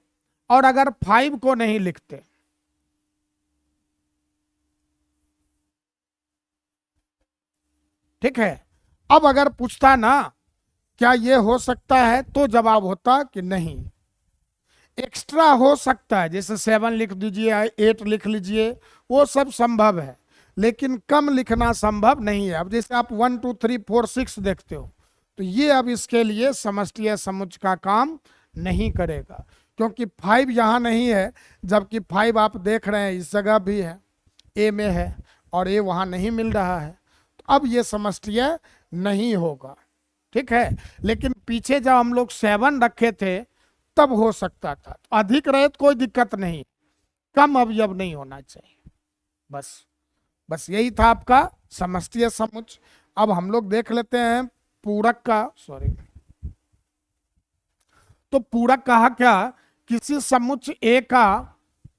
और अगर 5 को नहीं लिखते, ठीक है। अब अगर पूछता ना क्या ये हो सकता है, तो जवाब होता कि नहीं, एक्स्ट्रा हो सकता है, जैसे 7 लिख दीजिए, 8 लिख लीजिए, वो सब संभव है, लेकिन कम लिखना संभव नहीं है। अब जैसे आप 1 2 3 4 6 देखते हो, तो ये अब इसके लिए समष्टीय समुच्चय का काम नहीं करेगा, क्योंकि 5 यहाँ नहीं है, जबकि 5 आप देख रहे हैं इस जगह भी है, ए में है, और ए वहाँ नहीं मिल रहा है, तो अब ये समष्टीय नहीं होगा, ठीक है। लेकिन पीछे जब हम लोग 7 रखे थे तब हो सकता था। तो अधिक रहे तो कोई दिक्कत नहीं, कम अवयव नहीं होना चाहिए, बस यही था आपका समष्टीय समुच्चय। अब हम लोग देख लेते हैं पूरक का, सॉरी, तो पूरक कहा क्या, किसी समुच्चय ए का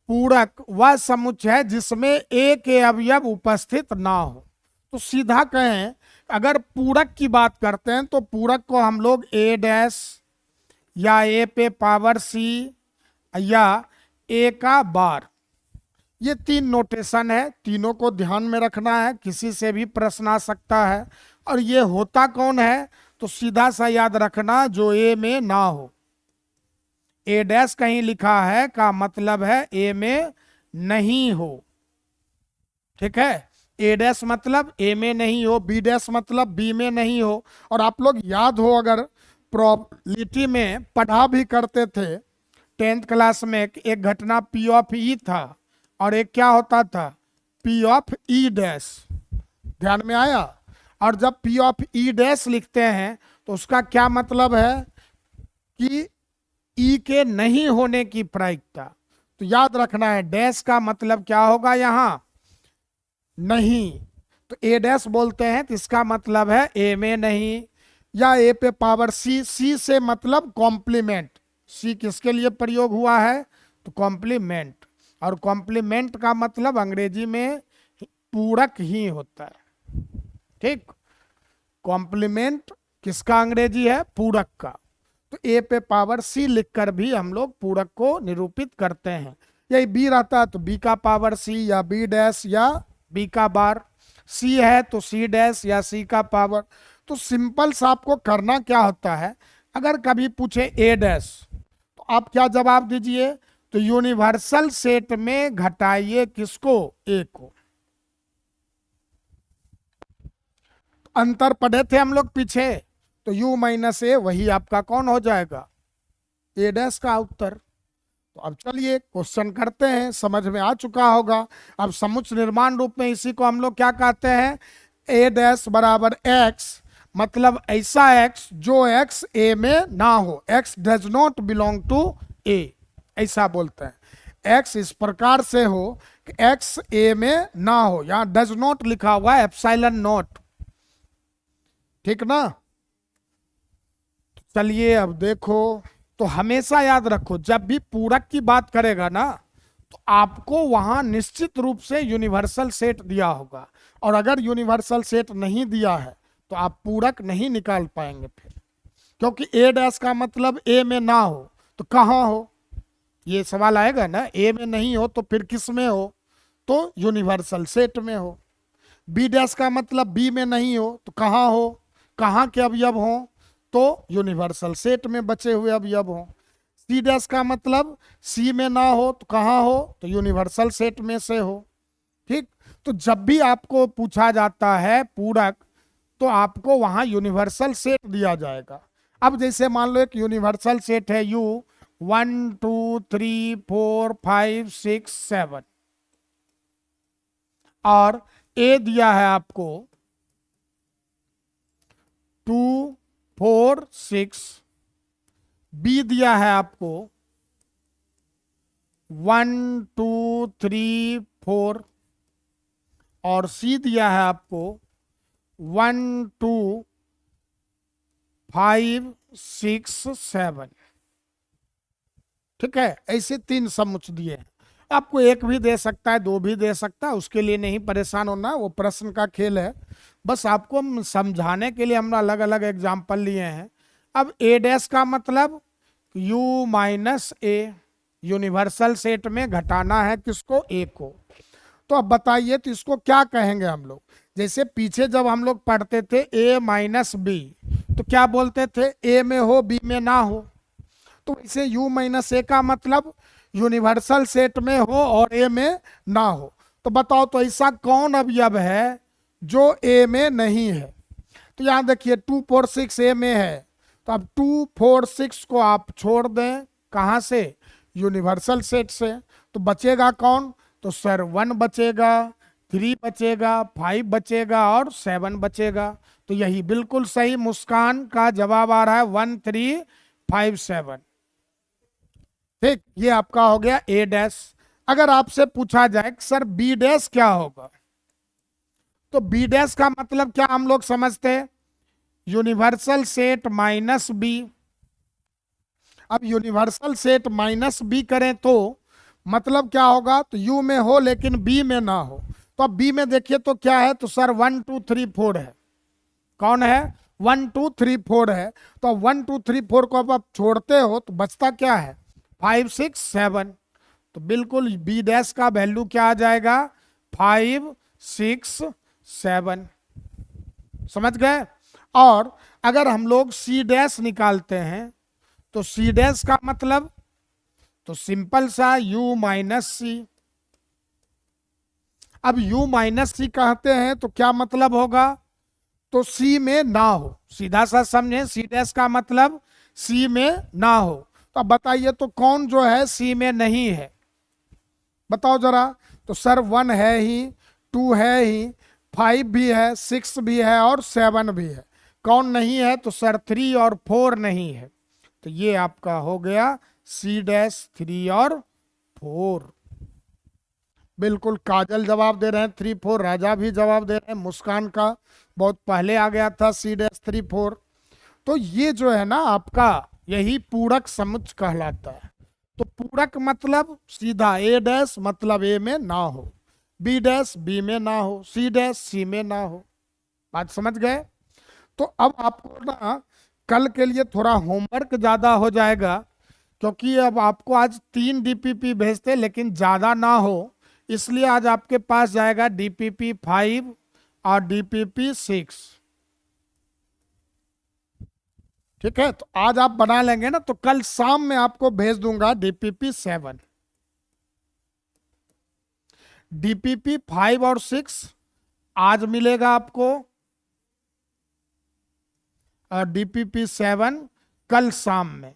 पूरक वह समुच्चय है जिसमें ए के अवयव उपस्थित ना हो। तो सीधा कहें, अगर पूरक की बात करते हैं तो पूरक को हम लोग ए डैश या ए पे पावर सी या ए का बार, ये 3 नोटेशन है, तीनों को ध्यान में रखना है, किसी से भी प्रश्न आ सकता है। और ये होता कौन है, तो सीधा सा याद रखना जो ए में ना हो। ए डैश कहीं लिखा है का मतलब है ए में नहीं हो, ठीक है। ए डैश मतलब ए में नहीं हो, बी डैश मतलब बी में नहीं हो। और आप लोग याद हो, अगर प्रोबेबिलिटी में पढ़ा भी करते थे 10th क्लास में, एक घटना पी ऑफ ई था और एक क्या होता था, पी ऑफ ई डैश, ध्यान में आया। और जब पी ऑफ ई डैश लिखते हैं तो उसका क्या मतलब है कि ई के नहीं होने की प्रायिकता। तो याद रखना है डैश का मतलब क्या होगा यहां, नहीं। तो ए डैश बोलते हैं तो इसका मतलब है ए में नहीं, या ए पे पावर सी, सी से मतलब कॉम्प्लीमेंट, सी किसके लिए प्रयोग हुआ है, तो कॉम्प्लीमेंट, और कॉम्प्लीमेंट का मतलब अंग्रेजी में पूरक ही होता है, ठीक। कॉम्प्लीमेंट किसका अंग्रेजी है, पूरक का। तो ए पे पावर सी लिखकर भी हम लोग पूरक को निरूपित करते हैं। यही बी रहता है तो बी का पावर सी, या बी डैश, या बी का बार, सी है तो सी डैश या सी का पावर। तो सिंपल सा आपको करना क्या होता है, अगर कभी पूछे ए डैश तो आप क्या जवाब दीजिए, तो यूनिवर्सल सेट में घटाइए किसको, ए को। अंतर पढ़े थे हम लोग पीछे, तो u माइनस ए वही आपका कौन हो जाएगा, ए डैश का उत्तर। तो अब चलिए क्वेश्चन करते हैं, समझ में आ चुका होगा। अब समुच्चय निर्माण रूप में इसी को हम लोग क्या कहते हैं, ए डैश बराबर एक्स, मतलब ऐसा x जो x a में ना हो, x does not belong to a, ऐसा बोलते हैं। x इस प्रकार से हो कि x a में ना हो, यहां डज नॉट लिखा हुआ है, एप्सिलॉन नॉट, ठीक ना। चलिए अब देखो, तो हमेशा याद रखो जब भी पूरक की बात करेगा ना, तो आपको वहां निश्चित रूप से यूनिवर्सल सेट दिया होगा, और अगर यूनिवर्सल सेट नहीं दिया है तो आप पूरक नहीं निकाल पाएंगे फिर, क्योंकि ए डैश का मतलब ए में ना हो तो कहाँ हो, ये सवाल आएगा ना, ए में नहीं हो तो फिर किस में हो, तो यूनिवर्सल सेट में हो। बी डैश का मतलब बी में नहीं हो तो कहाँ हो, कहाँ के अवयव हो, तो यूनिवर्सल सेट में बचे हुए अवयव हो। सी डैश का मतलब सी में ना हो तो कहाँ हो, तो यूनिवर्सल सेट में से हो, ठीक। तो जब भी आपको पूछा जाता है पूरक, तो आपको वहां यूनिवर्सल सेट दिया जाएगा। अब जैसे मान लो एक यूनिवर्सल सेट है U 1 2 3 4 5 6 7, और A दिया है आपको 2 4 6, B दिया है आपको 1 2 3 4, और C दिया है आपको 1 2 5 6 7, ठीक है। ऐसे 3 समुच्चय दिए हैं, आपको एक भी दे सकता है, 2 भी दे सकता है, उसके लिए नहीं परेशान होना, वो प्रश्न का खेल है। बस आपको समझाने के लिए हम अलग अलग एग्जाम्पल लिए हैं। अब ए डैश का मतलब u माइनस ए, यूनिवर्सल सेट में घटाना है किसको, ए को। तो अब बताइए तो इसको क्या कहेंगे हम लोग, जैसे पीछे जब हम लोग पढ़ते थे a माइनस बी, तो क्या बोलते थे, a में हो b में ना हो। तो इसे u माइनस ए का मतलब यूनिवर्सल सेट में हो और a में ना हो। तो बताओ तो ऐसा कौन अवयव है जो a में नहीं है। तो यहाँ देखिए 2 4 6 a में है, तो अब 2 4 6 को आप छोड़ दें, कहाँ से, यूनिवर्सल सेट से। तो बचेगा कौन, तो सर 1 बचेगा, 3 बचेगा, 5 बचेगा और 7 बचेगा। तो यही बिल्कुल सही मुस्कान का जवाब आ रहा है 1 3 5 7, ठीक। ये आपका हो गया ए डैश। अगर आपसे पूछा जाए कि सर बी डैश क्या होगा, तो बी डैश का मतलब क्या हम लोग समझते हैं, यूनिवर्सल सेट माइनस बी। अब यूनिवर्सल सेट माइनस बी करें तो मतलब क्या होगा, तो यू में हो लेकिन बी में ना हो। तो अब बी में देखिए तो क्या है, तो सर 1 2 3 4 है, कौन है, 1 2 3 4 है। तो 1 2 3 4 को अब आप छोड़ते हो तो बचता क्या है, 5 6 7। तो बिल्कुल बी डैश का वैल्यू क्या आ जाएगा, 5 6 7, समझ गए। और अगर हम लोग सी डैश निकालते हैं, तो सी डैश का मतलब तो सिंपल सा u माइनस सी। अब u माइनस सी कहते हैं तो क्या मतलब होगा, तो c में ना हो, सीधा सा समझे, सी डैश का मतलब c में ना हो। तो अब बताइए तो कौन जो है c में नहीं है, बताओ जरा। तो सर 1 है ही, 2 है ही, 5 भी है, 6 भी है और 7 भी है। कौन नहीं है, तो सर 3 और 4 नहीं है। तो ये आपका हो गया सी डैश 3 और 4। बिल्कुल काजल जवाब दे रहे हैं 3 4, राजा भी जवाब दे रहे हैं, मुस्कान का बहुत पहले आ गया था C-3 4। तो ये जो है ना आपका यही पूरक समुच्चय कहलाता है। तो पूरक मतलब सीधा A' मतलब A में ना हो, B' B में ना हो, C' C में ना हो। बात समझ गए? तो अब आपको ना कल के लिए थोड़ा होमवर्क ज्यादा हो जाएगा, क्योंकि अब आपको आज 3 DPP भेजते लेकिन ज्यादा ना हो, इसलिए आज आपके पास जाएगा DPP 5 और DPP 6। ठीक है, तो आज आप बना लेंगे ना, तो कल शाम में आपको भेज दूंगा DPP 7। DPP 5 और 6 आज मिलेगा आपको, और DPP 7 कल शाम में।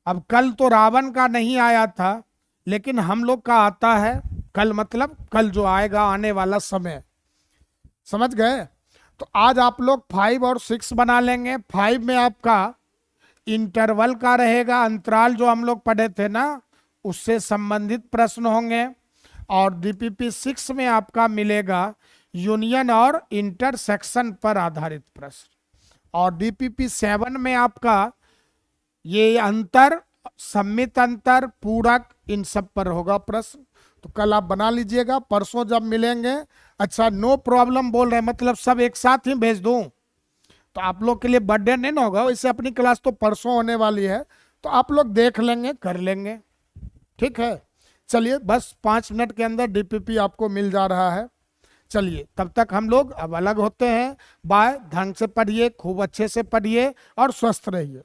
अब कल तो रावण का नहीं आया था, लेकिन हम लोग का आता है कल, मतलब कल जो आएगा आने वाला समय। समझ गए? तो आज आप लोग 5 और 6 बना लेंगे। 5 में आपका इंटरवल का रहेगा, अंतराल जो हम लोग पढ़े थे ना, उससे संबंधित प्रश्न होंगे। और DPP 6 में आपका मिलेगा यूनियन और इंटरसेक्शन पर आधारित प्रश्न। और DPP 7 में आपका ये अंतर, सम्मित अंतर, पूरक, इन सब पर होगा प्रश्न। तो कल आप बना लीजिएगा, परसों जब मिलेंगे। अच्छा, नो प्रॉब्लम बोल रहे हैं, मतलब सब एक साथ ही भेज दूं? तो आप लोग के लिए बर्थडे नहीं ना होगा, वैसे अपनी क्लास तो परसों होने वाली है, तो आप लोग देख लेंगे, कर लेंगे। ठीक है, चलिए, बस 5 मिनट के अंदर DPP आपको मिल जा रहा है। चलिए, तब तक हम लोग अब अलग होते हैं। बाय। ढंग से पढ़िए, खूब अच्छे से पढ़िए और स्वस्थ रहिए।